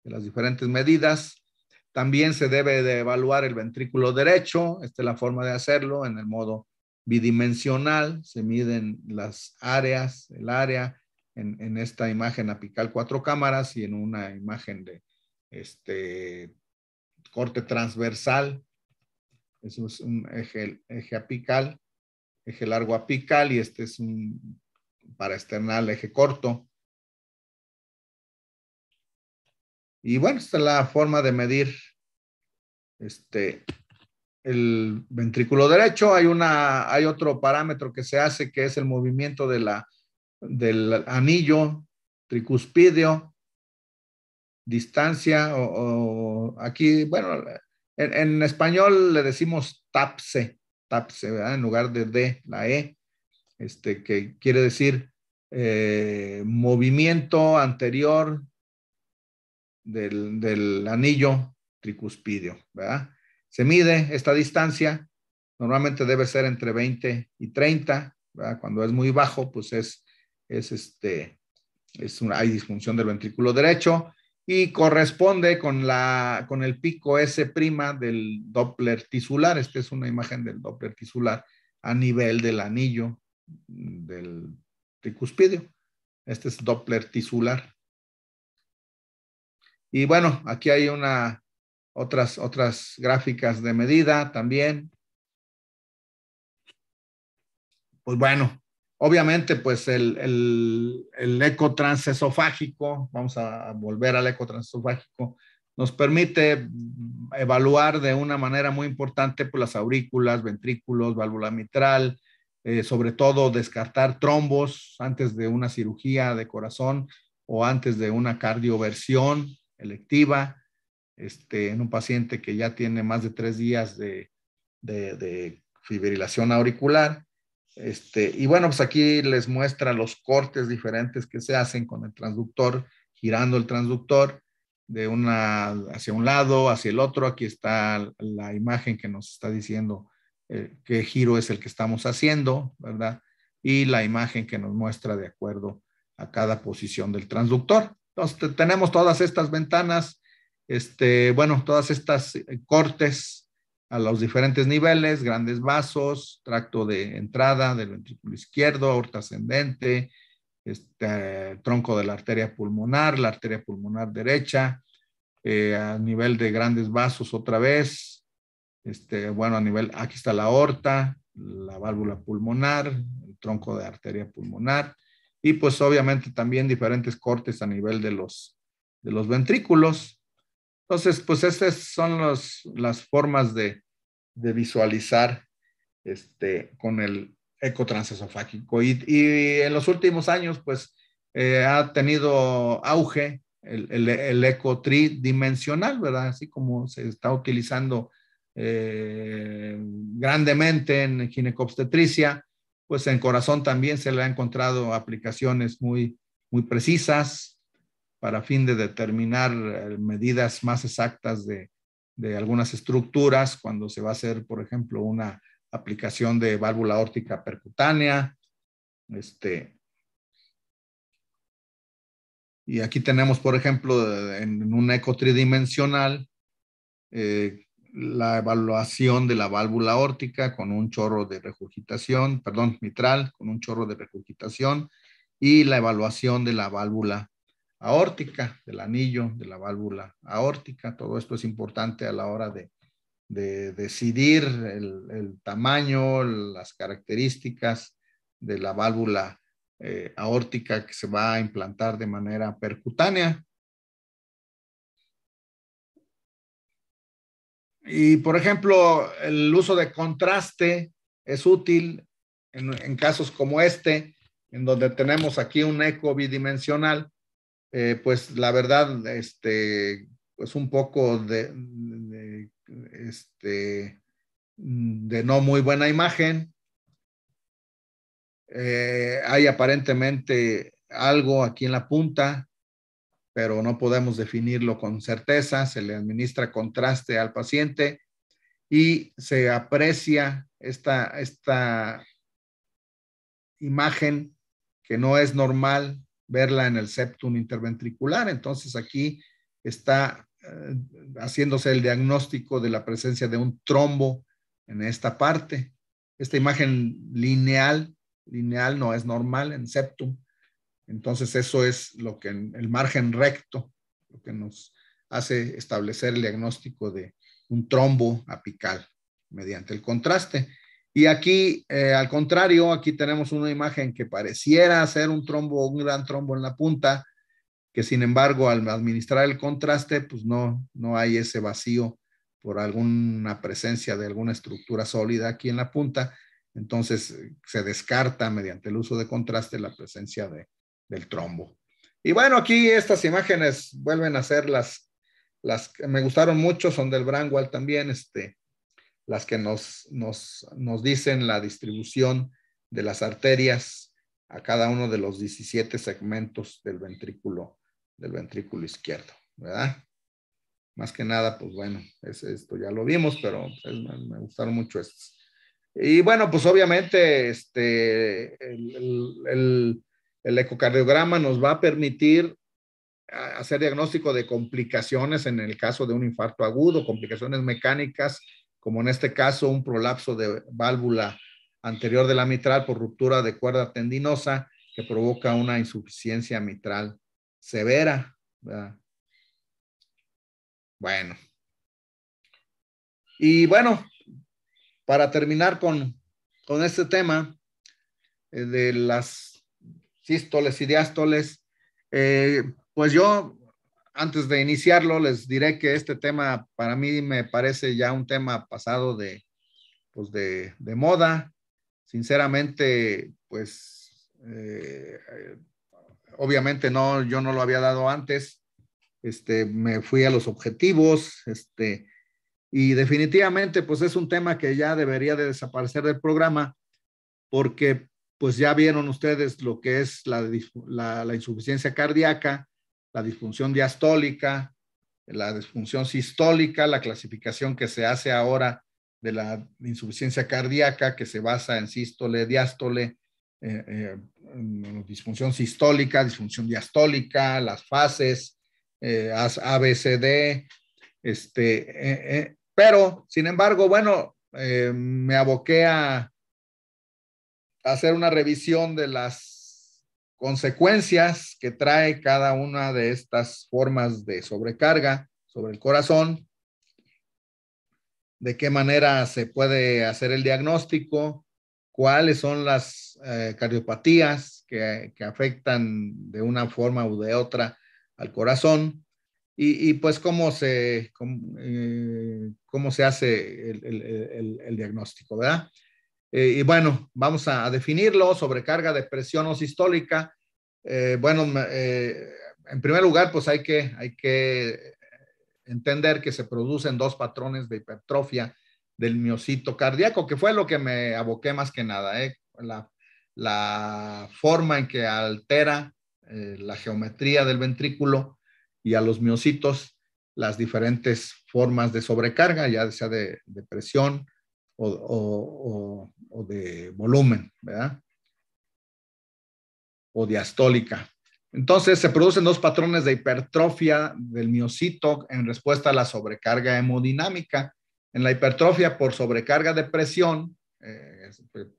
de las diferentes medidas. También se debe de evaluar el ventrículo derecho. Esta es la forma de hacerlo en el modo bidimensional. Se miden las áreas, el área en esta imagen apical 4 cámaras y en una imagen de corte transversal. Eso es un eje apical, eje largo apical, y este es un paraesternal, eje corto. Y bueno, esta es la forma de medir el ventrículo derecho. Hay otro parámetro que se hace, que es el movimiento del anillo tricuspideo, distancia, o aquí, bueno, en español le decimos TAPSE, ¿verdad? En lugar de D, la E, que quiere decir movimiento anterior del anillo tricuspideo, ¿verdad? Se mide esta distancia, normalmente debe ser entre 20 y 30, ¿verdad? Cuando es muy bajo, pues hay disfunción del ventrículo derecho y corresponde con el pico S' del Doppler tisular. Esta es una imagen del Doppler tisular a nivel del anillo del tricuspideo. Este es Doppler tisular. Y bueno, aquí hay otras gráficas de medida también. Pues bueno, obviamente, pues el eco transesofágico, vamos a volver al eco transesofágico, nos permite evaluar de una manera muy importante pues, las aurículas, ventrículos, válvula mitral, sobre todo descartar trombos antes de una cirugía de corazón o antes de una cardioversión electiva, en un paciente que ya tiene más de 3 días de fibrilación auricular. Y bueno, pues aquí les muestra los cortes diferentes que se hacen con el transductor, girando el transductor hacia un lado, hacia el otro. Aquí está la imagen que nos está diciendo qué giro es el que estamos haciendo, ¿verdad? Y la imagen que nos muestra de acuerdo a cada posición del transductor. Entonces, tenemos todas estas ventanas, bueno, todas estas cortes a los diferentes niveles, grandes vasos, tracto de entrada del ventrículo izquierdo, aorta ascendente, tronco de la arteria pulmonar derecha, a nivel de grandes vasos otra vez, bueno, a nivel, aquí está la aorta, la válvula pulmonar, el tronco de arteria pulmonar, y pues obviamente también diferentes cortes a nivel de los ventrículos. Entonces, pues estas son las formas de visualizar con el eco transesofágico. Y en los últimos años, pues, ha tenido auge el eco tridimensional, ¿verdad? Así como se está utilizando grandemente en ginecobstetricia, pues en corazón también se le ha encontrado aplicaciones muy, muy precisas para fin de determinar medidas más exactas de algunas estructuras cuando se va a hacer, por ejemplo, una aplicación de válvula aórtica percutánea. Y aquí tenemos, por ejemplo, en un eco tridimensional, la evaluación de la válvula aórtica con un chorro de regurgitación, perdón, mitral, con un chorro de regurgitación, y la evaluación de la válvula aórtica, del anillo de la válvula aórtica. Todo esto es importante a la hora de decidir el tamaño, las características de la válvula aórtica que se va a implantar de manera percutánea. Y, por ejemplo, el uso de contraste es útil en casos como este, en donde tenemos aquí un eco bidimensional, pues la verdad, pues un poco de no muy buena imagen. Hay aparentemente algo aquí en la punta, pero no podemos definirlo con certeza. Se le administra contraste al paciente y se aprecia esta imagen que no es normal verla en el septum interventricular. Entonces aquí está haciéndose el diagnóstico de la presencia de un trombo en esta parte. Esta imagen lineal no es normal en septum. Entonces eso es lo que en el margen recto, lo que nos hace establecer el diagnóstico de un trombo apical mediante el contraste. Y aquí, al contrario, aquí tenemos una imagen que pareciera ser un trombo, un gran trombo en la punta, que sin embargo, al administrar el contraste, pues no hay ese vacío por alguna presencia de alguna estructura sólida aquí en la punta. Entonces, se descarta mediante el uso de contraste la presencia del trombo. Y bueno, aquí estas imágenes vuelven a ser las que me gustaron mucho, son del Braunwald también, las que nos dicen la distribución de las arterias a cada uno de los 17 segmentos del ventrículo izquierdo, ¿verdad? Más que nada, pues bueno, esto ya lo vimos, pero pues, me gustaron mucho estos. Y bueno, pues obviamente el ecocardiograma nos va a permitir hacer diagnóstico de complicaciones en el caso de un infarto agudo, complicaciones mecánicas, como en este caso un prolapso de válvula anterior de la mitral por ruptura de cuerda tendinosa que provoca una insuficiencia mitral severa, ¿verdad? Bueno. Y bueno, para terminar con este tema de las sístoles y diástoles, pues yo, antes de iniciarlo, les diré que este tema para mí me parece ya un tema pasado de moda. Sinceramente, pues, obviamente yo no lo había dado antes. Me fui a los objetivos, y definitivamente, pues es un tema que ya debería de desaparecer del programa, porque pues ya vieron ustedes lo que es la insuficiencia cardíaca, la disfunción diastólica, la disfunción sistólica, la clasificación que se hace ahora de la insuficiencia cardíaca, que se basa en sístole, diástole, disfunción sistólica, disfunción diastólica, las fases, ABCD, Pero, sin embargo, bueno, me aboqué a hacer una revisión de las consecuencias que trae cada una de estas formas de sobrecarga sobre el corazón, de qué manera se puede hacer el diagnóstico, cuáles son las cardiopatías que afectan de una forma u de otra al corazón y pues cómo se hace el diagnóstico, ¿verdad? Y bueno, vamos a definirlo: sobrecarga de presión o sistólica. Bueno, en primer lugar, pues hay que entender que se producen dos patrones de hipertrofia del miocito cardíaco, que fue lo que me aboqué más que nada, la forma en que altera la geometría del ventrículo y a los miocitos las diferentes formas de sobrecarga, ya sea de presión o de volumen, ¿verdad? O diastólica. Entonces se producen dos patrones de hipertrofia del miocito en respuesta a la sobrecarga hemodinámica. En la hipertrofia por sobrecarga de presión,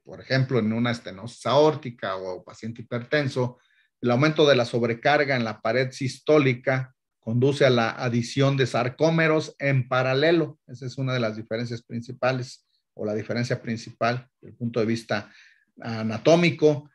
por ejemplo, en una estenosis aórtica o paciente hipertenso, el aumento de la sobrecarga en la pared sistólica conduce a la adición de sarcómeros en paralelo. Esa es una de las diferencias principales o la diferencia principal desde el punto de vista anatómico.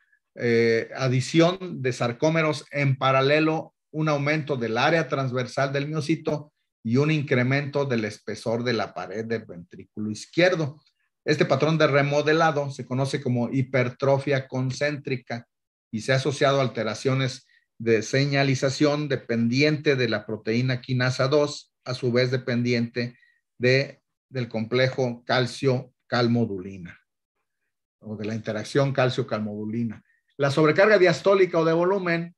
Adición de sarcómeros en paralelo, un aumento del área transversal del miocito y un incremento del espesor de la pared del ventrículo izquierdo. Este patrón de remodelado se conoce como hipertrofia concéntrica y se ha asociado a alteraciones de señalización dependiente de la proteína quinasa 2, a su vez dependiente del complejo calcio-calmodulina o de la interacción calcio-calmodulina. La sobrecarga diastólica o de volumen,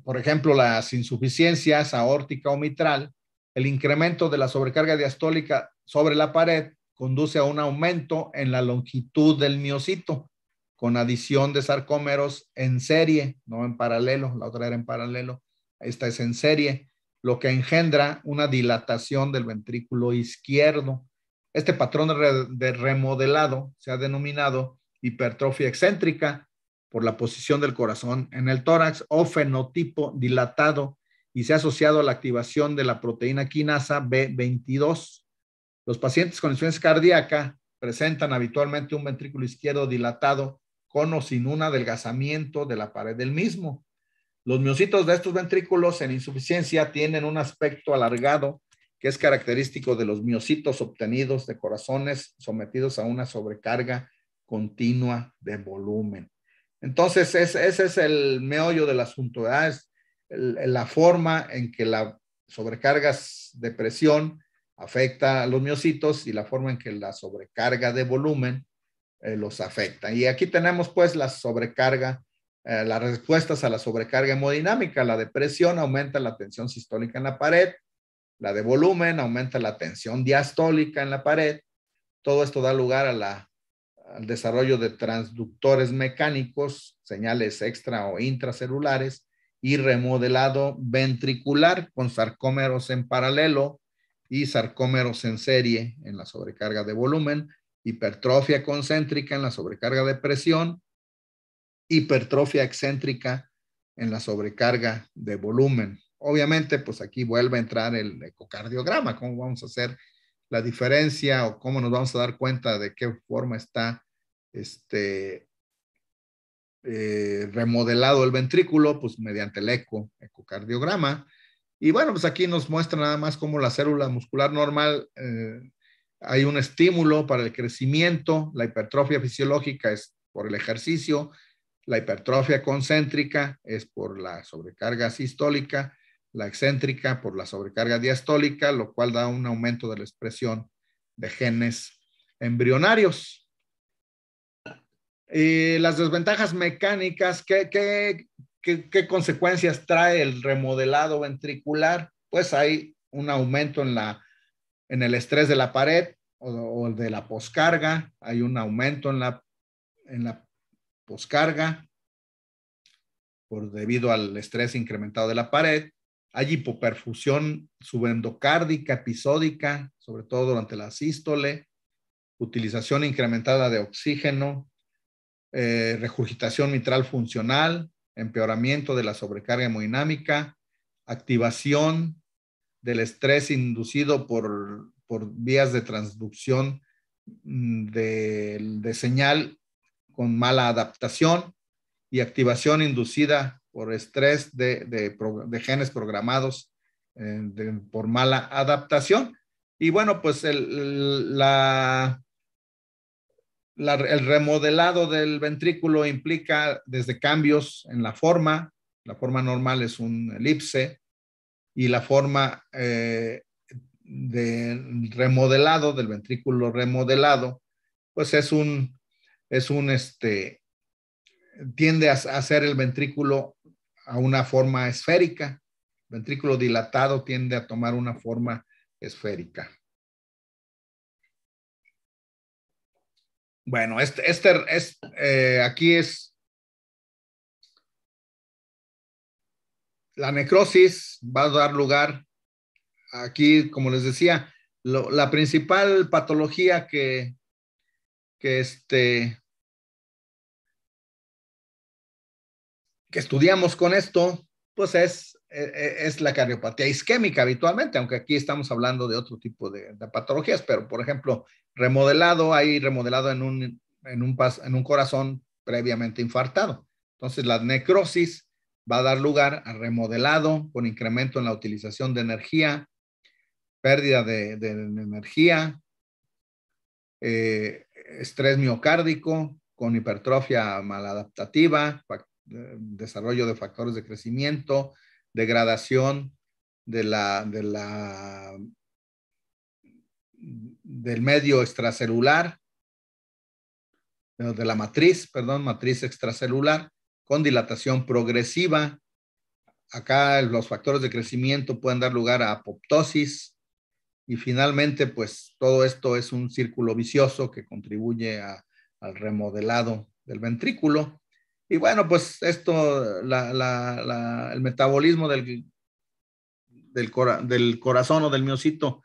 por ejemplo, las insuficiencias aórtica o mitral, el incremento de la sobrecarga diastólica sobre la pared conduce a un aumento en la longitud del miocito con adición de sarcómeros en serie, no en paralelo, la otra era en paralelo, esta es en serie, lo que engendra una dilatación del ventrículo izquierdo. Este patrón de remodelado se ha denominado hipertrofia excéntrica por la posición del corazón en el tórax o fenotipo dilatado y se ha asociado a la activación de la proteína quinasa B22. Los pacientes con insuficiencia cardíaca presentan habitualmente un ventrículo izquierdo dilatado con o sin un adelgazamiento de la pared del mismo. Los miocitos de estos ventrículos en insuficiencia tienen un aspecto alargado que es característico de los miocitos obtenidos de corazones sometidos a una sobrecarga continua de volumen. Entonces, ese es el meollo del asunto, ¿verdad? Es la forma en que la sobrecargas de presión afecta a los miocitos y la forma en que la sobrecarga de volumen los afecta. Y aquí tenemos pues la sobrecarga, las respuestas a la sobrecarga hemodinámica. La de presión aumenta la tensión sistólica en la pared, la de volumen aumenta la tensión diastólica en la pared. Todo esto da lugar al desarrollo de transductores mecánicos, señales extra o intracelulares y remodelado ventricular con sarcómeros en paralelo y sarcómeros en serie en la sobrecarga de volumen, hipertrofia concéntrica en la sobrecarga de presión, hipertrofia excéntrica en la sobrecarga de volumen. Obviamente, pues aquí vuelve a entrar el ecocardiograma, cómo vamos a hacer la diferencia o cómo nos vamos a dar cuenta de qué forma está remodelado el ventrículo, pues mediante el ecocardiograma. Y bueno, pues aquí nos muestra nada más cómo la célula muscular normal, hay un estímulo para el crecimiento, la hipertrofia fisiológica es por el ejercicio, la hipertrofia concéntrica es por la sobrecarga sistólica, la excéntrica por la sobrecarga diastólica, lo cual da un aumento de la expresión de genes embrionarios. Las desventajas mecánicas, ¿qué consecuencias trae el remodelado ventricular? Pues hay un aumento en el estrés de la pared o de la poscarga, hay un aumento en la poscarga debido al estrés incrementado de la pared. Hay hipoperfusión subendocárdica episódica, sobre todo durante la sístole, utilización incrementada de oxígeno, regurgitación mitral funcional, empeoramiento de la sobrecarga hemodinámica, activación del estrés inducido por vías de transducción de señal con mala adaptación y activación inducida por estrés de genes programados por mala adaptación. Y bueno, pues el remodelado del ventrículo implica desde cambios en la forma normal es un elipse, y la forma de remodelado del ventrículo remodelado, pues tiende a hacer el ventrículo a una forma esférica. El ventrículo dilatado tiende a tomar una forma esférica. Bueno, aquí es la necrosis, va a dar lugar aquí, como les decía, la principal patología que estudiamos con esto, pues es la cardiopatía isquémica habitualmente, aunque aquí estamos hablando de otro tipo de patologías, pero por ejemplo, hay remodelado en un corazón previamente infartado. Entonces la necrosis va a dar lugar a remodelado con incremento en la utilización de energía, pérdida de energía, estrés miocárdico con hipertrofia maladaptativa, desarrollo de factores de crecimiento, degradación del medio extracelular, de la matriz extracelular, con dilatación progresiva. Acá los factores de crecimiento pueden dar lugar a apoptosis, y finalmente, pues todo esto es un círculo vicioso que contribuye al remodelado del ventrículo. Y bueno, pues esto, el metabolismo del corazón o del miocito,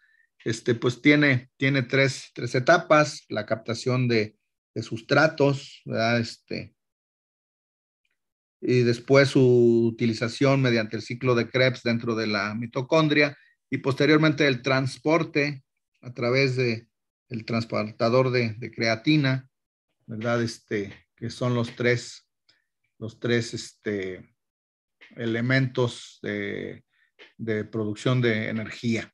pues tiene tres etapas: la captación de sustratos, ¿verdad? Y después su utilización mediante el ciclo de Krebs dentro de la mitocondria, y posteriormente el transporte a través del transportador de creatina, ¿verdad? Que son los tres elementos de producción de energía.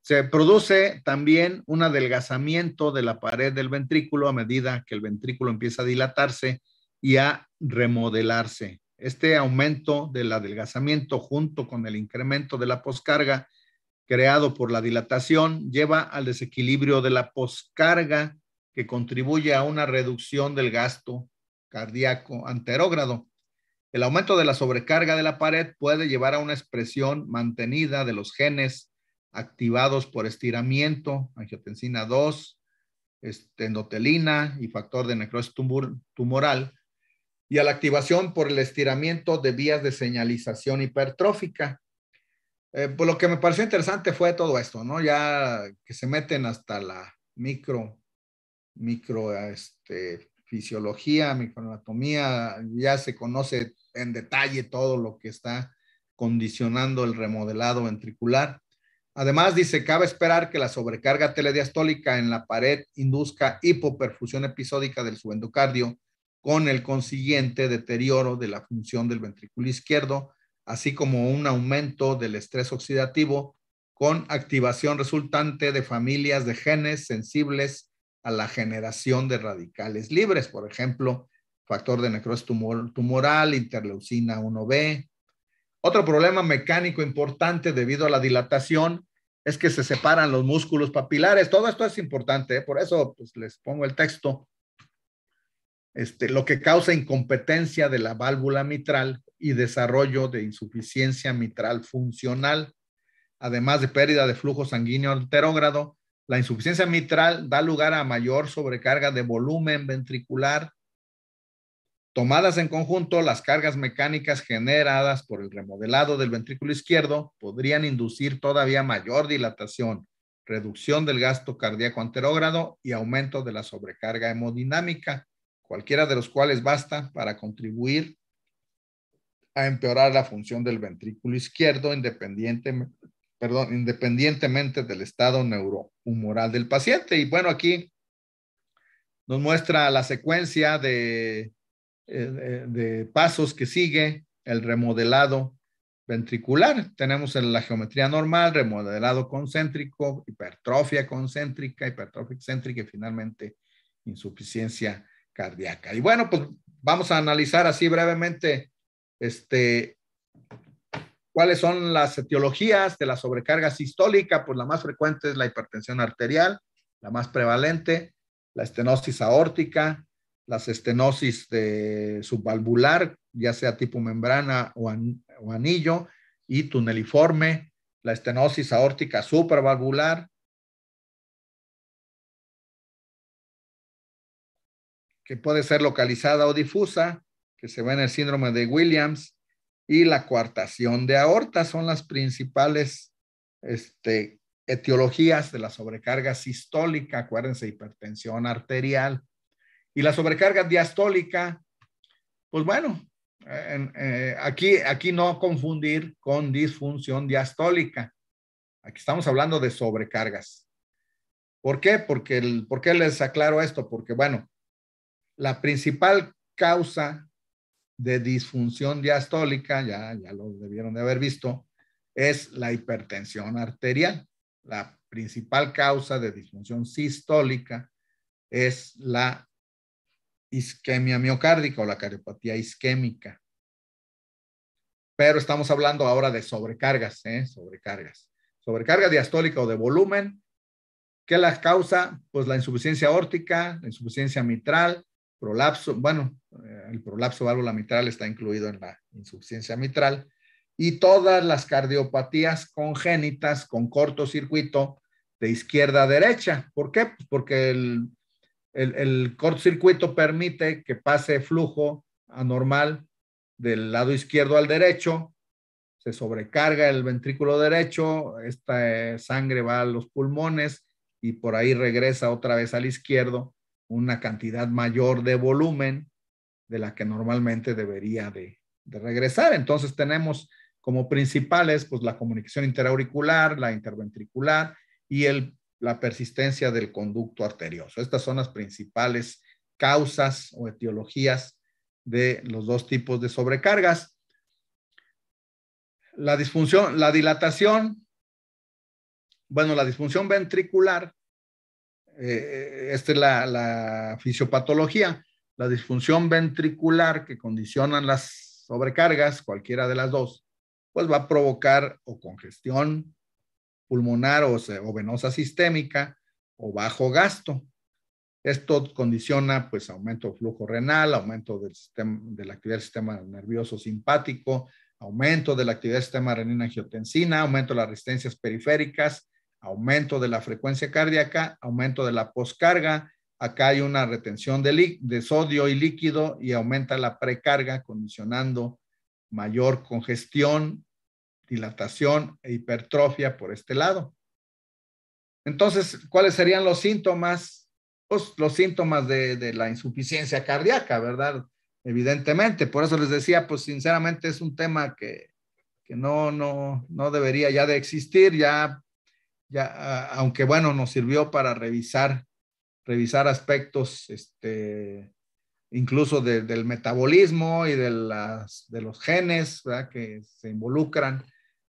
Se produce también un adelgazamiento de la pared del ventrículo a medida que el ventrículo empieza a dilatarse y a remodelarse. Este aumento del adelgazamiento junto con el incremento de la poscarga creado por la dilatación lleva al desequilibrio de la poscarga, que contribuye a una reducción del gasto cardíaco anterógrado. El aumento de la sobrecarga de la pared puede llevar a una expresión mantenida de los genes activados por estiramiento, angiotensina 2, endotelina y factor de necrosis tumoral, y a la activación por el estiramiento de vías de señalización hipertrófica. Pues lo que me pareció interesante fue todo esto, ¿no? Ya que se meten hasta la micro fisiología, microanatomía, ya se conoce en detalle todo lo que está condicionando el remodelado ventricular. Además, dice, cabe esperar que la sobrecarga telediastólica en la pared induzca hipoperfusión episódica del subendocardio, con el consiguiente deterioro de la función del ventrículo izquierdo, así como un aumento del estrés oxidativo, con activación resultante de familias de genes sensibles a la generación de radicales libres, por ejemplo, factor de necrosis tumoral, interleucina 1B. Otro problema mecánico importante debido a la dilatación es que se separan los músculos papilares. Todo esto es importante, por eso pues, les pongo el texto. Lo que causa incompetencia de la válvula mitral y desarrollo de insuficiencia mitral funcional, además de pérdida de flujo sanguíneo anterógrado. La insuficiencia mitral da lugar a mayor sobrecarga de volumen ventricular, Tomadas en conjunto, las cargas mecánicas generadas por el remodelado del ventrículo izquierdo podrían inducir todavía mayor dilatación, reducción del gasto cardíaco anterógrado y aumento de la sobrecarga hemodinámica, cualquiera de los cuales basta para contribuir a empeorar la función del ventrículo izquierdo independientemente del estado neurohumoral del paciente. Y bueno, aquí nos muestra la secuencia de pasos que sigue el remodelado ventricular. Tenemos la geometría normal, remodelado concéntrico, hipertrofia concéntrica, hipertrofia excéntrica y finalmente insuficiencia cardíaca. Y bueno, pues vamos a analizar así brevemente cuáles son las etiologías de la sobrecarga sistólica. Pues la más frecuente es la hipertensión arterial, la más prevalente, la estenosis aórtica, las estenosis subvalvular, ya sea tipo membrana o anillo, y tuneliforme, la estenosis aórtica supravalvular, que puede ser localizada o difusa, que se ve en el síndrome de Williams, y la coartación de aorta son las principales etiologías de la sobrecarga sistólica. Acuérdense, hipertensión arterial. Y la sobrecarga diastólica, pues bueno, aquí no confundir con disfunción diastólica. Aquí estamos hablando de sobrecargas. ¿Por qué? ¿Por qué les aclaro esto? Porque bueno, la principal causa de disfunción diastólica, ya lo debieron de haber visto, es la hipertensión arterial. La principal causa de disfunción sistólica es la isquemia miocárdica o la cardiopatía isquémica. Pero estamos hablando ahora de sobrecargas, sobrecargas. Sobrecarga diastólica o de volumen. ¿Qué las causa? Pues la insuficiencia aórtica, la insuficiencia mitral, prolapso. Bueno, el prolapso válvula mitral está incluido en la insuficiencia mitral. Y todas las cardiopatías congénitas con cortocircuito de izquierda a derecha. ¿Por qué? Pues porque el cortocircuito permite que pase flujo anormal del lado izquierdo al derecho, se sobrecarga el ventrículo derecho, esta sangre va a los pulmones y por ahí regresa otra vez al izquierdo una cantidad mayor de volumen de la que normalmente debería de regresar. Entonces tenemos como principales pues la comunicación interauricular, la interventricular y la persistencia del conducto arterioso. Estas son las principales causas o etiologías de los dos tipos de sobrecargas. La disfunción, la dilatación, bueno, la disfunción ventricular, esta es la fisiopatología, la disfunción ventricular que condicionan las sobrecargas, cualquiera de las dos, pues va a provocar o congestión pulmonar o venosa sistémica o bajo gasto. Esto condiciona pues aumento de flujo renal, aumento de la actividad del sistema nervioso simpático, aumento de la actividad del sistema renina-angiotensina, aumento de las resistencias periféricas, aumento de la frecuencia cardíaca, aumento de la poscarga. Acá hay una retención de sodio y líquido y aumenta la precarga, condicionando mayor congestión, dilatación e hipertrofia por este lado. Entonces, ¿cuáles serían los síntomas? Pues los síntomas de la insuficiencia cardíaca, ¿verdad? Evidentemente, por eso les decía, pues sinceramente es un tema que no debería ya de existir, aunque bueno, nos sirvió para revisar aspectos, incluso del metabolismo y de los genes, ¿verdad? Que se involucran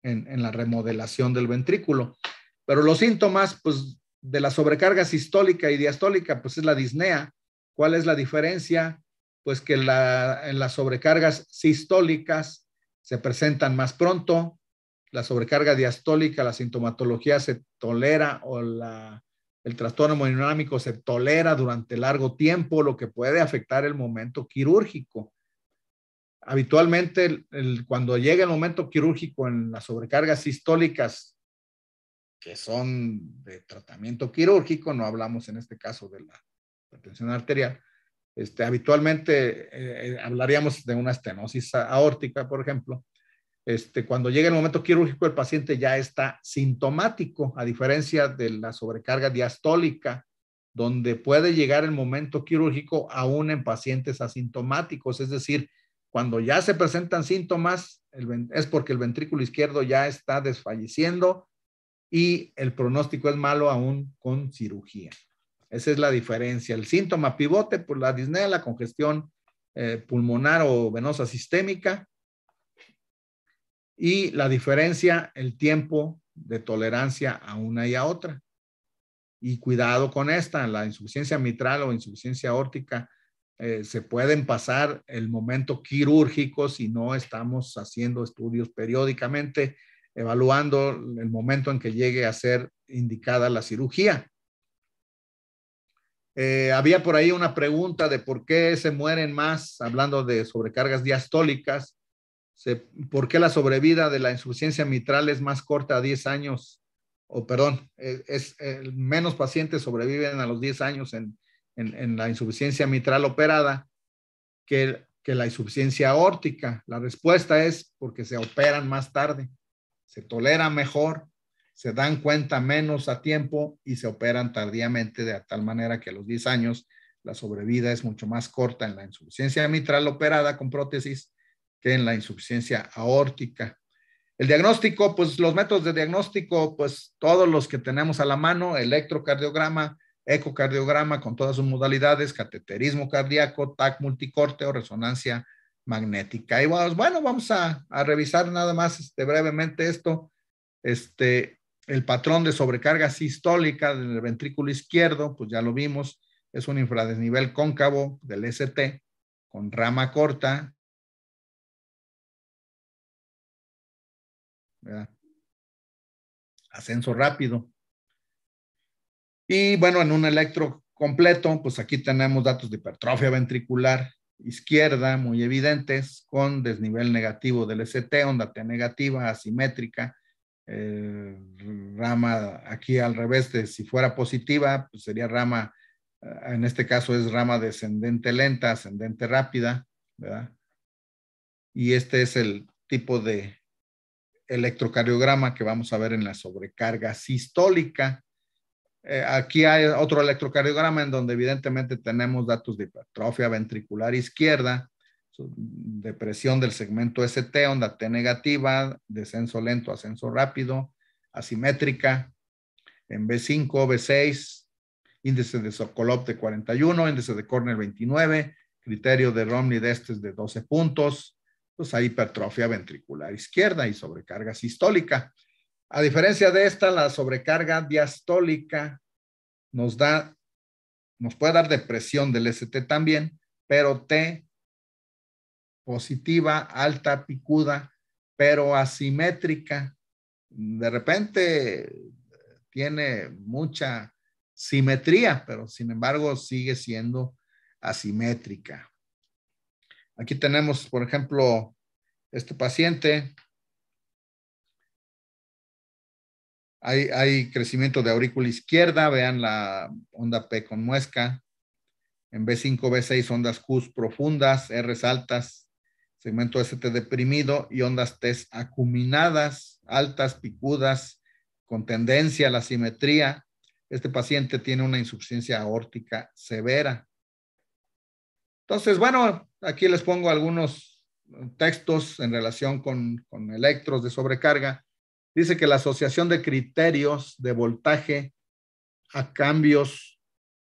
en la remodelación del ventrículo. Pero los síntomas, pues, de la sobrecarga sistólica y diastólica, pues es la disnea. ¿Cuál es la diferencia? Pues que en las sobrecargas sistólicas se presentan más pronto, la sobrecarga diastólica, la sintomatología se tolera o el trastorno hemodinámico se tolera durante largo tiempo, lo que puede afectar el momento quirúrgico. Habitualmente, cuando llega el momento quirúrgico en las sobrecargas sistólicas, que son de tratamiento quirúrgico, no hablamos en este caso de la hipertensión arterial, Habitualmente hablaríamos de una estenosis aórtica, por ejemplo. Cuando llega el momento quirúrgico, el paciente ya está sintomático, a diferencia de la sobrecarga diastólica, donde puede llegar el momento quirúrgico aún en pacientes asintomáticos, es decir, cuando ya se presentan síntomas, es porque el ventrículo izquierdo ya está desfalleciendo y el pronóstico es malo aún con cirugía. Esa es la diferencia. El síntoma pivote, por la disnea, la congestión pulmonar o venosa sistémica, y la diferencia, el tiempo de tolerancia a una y a otra. Y cuidado con esta, la insuficiencia mitral o insuficiencia aórtica, se pueden pasar el momento quirúrgico si no estamos haciendo estudios periódicamente, evaluando el momento en que llegue a ser indicada la cirugía. Había por ahí una pregunta de por qué se mueren más, hablando de sobrecargas diastólicas. ¿Por qué la sobrevida de la insuficiencia mitral es más corta a 10 años? O perdón, menos pacientes sobreviven a los 10 años en la insuficiencia mitral operada que la insuficiencia aórtica. La respuesta es porque se operan más tarde, se tolera mejor, se dan cuenta menos a tiempo y se operan tardíamente, de tal manera que a los 10 años la sobrevida es mucho más corta en la insuficiencia mitral operada con prótesis que en la insuficiencia aórtica. El diagnóstico, pues los métodos de diagnóstico, pues todos los que tenemos a la mano: electrocardiograma, ecocardiograma con todas sus modalidades, cateterismo cardíaco, TAC multicorte o resonancia magnética. Y bueno, vamos a revisar nada más brevemente esto. El patrón de sobrecarga sistólica del ventrículo izquierdo, pues ya lo vimos, es un infradesnivel cóncavo del ST con rama corta, ¿verdad? Ascenso rápido. Y bueno, en un electro completo, pues aquí tenemos datos de hipertrofia ventricular izquierda muy evidentes, con desnivel negativo del ST, onda T negativa, asimétrica, rama aquí al revés de si fuera positiva, pues sería rama, en este caso es rama descendente lenta, ascendente rápida, ¿verdad? Y este es el tipo de electrocardiograma que vamos a ver en la sobrecarga sistólica. Aquí hay otro electrocardiograma en donde evidentemente tenemos datos de hipertrofia ventricular izquierda, depresión del segmento ST, onda T negativa, descenso lento, ascenso rápido, asimétrica, en B5, B6, índice de Sokolov de 41, índice de Corner 29, criterio de Romney de Estes de 12 puntos, pues hay hipertrofia ventricular izquierda y sobrecarga sistólica. A diferencia de esta, la sobrecarga diastólica nos puede dar depresión del ST también, pero T positiva, alta, picuda, pero asimétrica. De repente tiene mucha simetría, pero sin embargo sigue siendo asimétrica. Aquí tenemos, por ejemplo, este paciente. Hay crecimiento de aurícula izquierda, vean la onda P con muesca. En B5, B6, ondas Q profundas, Rs altas, segmento ST deprimido y ondas T acuminadas, altas, picudas, con tendencia a la simetría. Este paciente tiene una insuficiencia aórtica severa. Entonces, bueno, aquí les pongo algunos textos en relación con electros de sobrecarga. Dice que la asociación de criterios de voltaje a cambios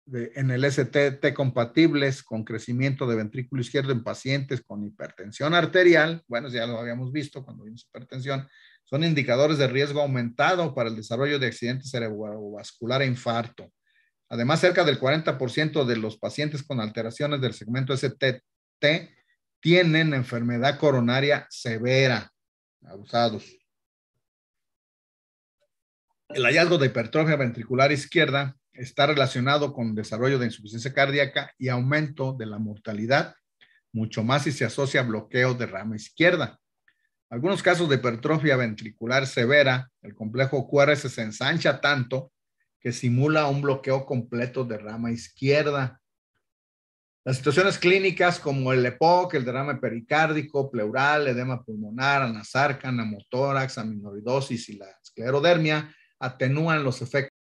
en el ST compatibles con crecimiento de ventrículo izquierdo en pacientes con hipertensión arterial, bueno, ya lo habíamos visto cuando vimos hipertensión, son indicadores de riesgo aumentado para el desarrollo de accidente cerebrovascular e infarto. Además, cerca del 40% de los pacientes con alteraciones del segmento ST tienen enfermedad coronaria severa, abusados. El hallazgo de hipertrofia ventricular izquierda está relacionado con desarrollo de insuficiencia cardíaca y aumento de la mortalidad, mucho más si se asocia a bloqueo de rama izquierda. Algunos casos de hipertrofia ventricular severa, el complejo QRS se ensancha tanto que simula un bloqueo completo de rama izquierda. Las situaciones clínicas como el EPOC, el derrame pericárdico, pleural, edema pulmonar, anasarca, pneumotórax, aminoidosis y la esclerodermia atenúan los efectos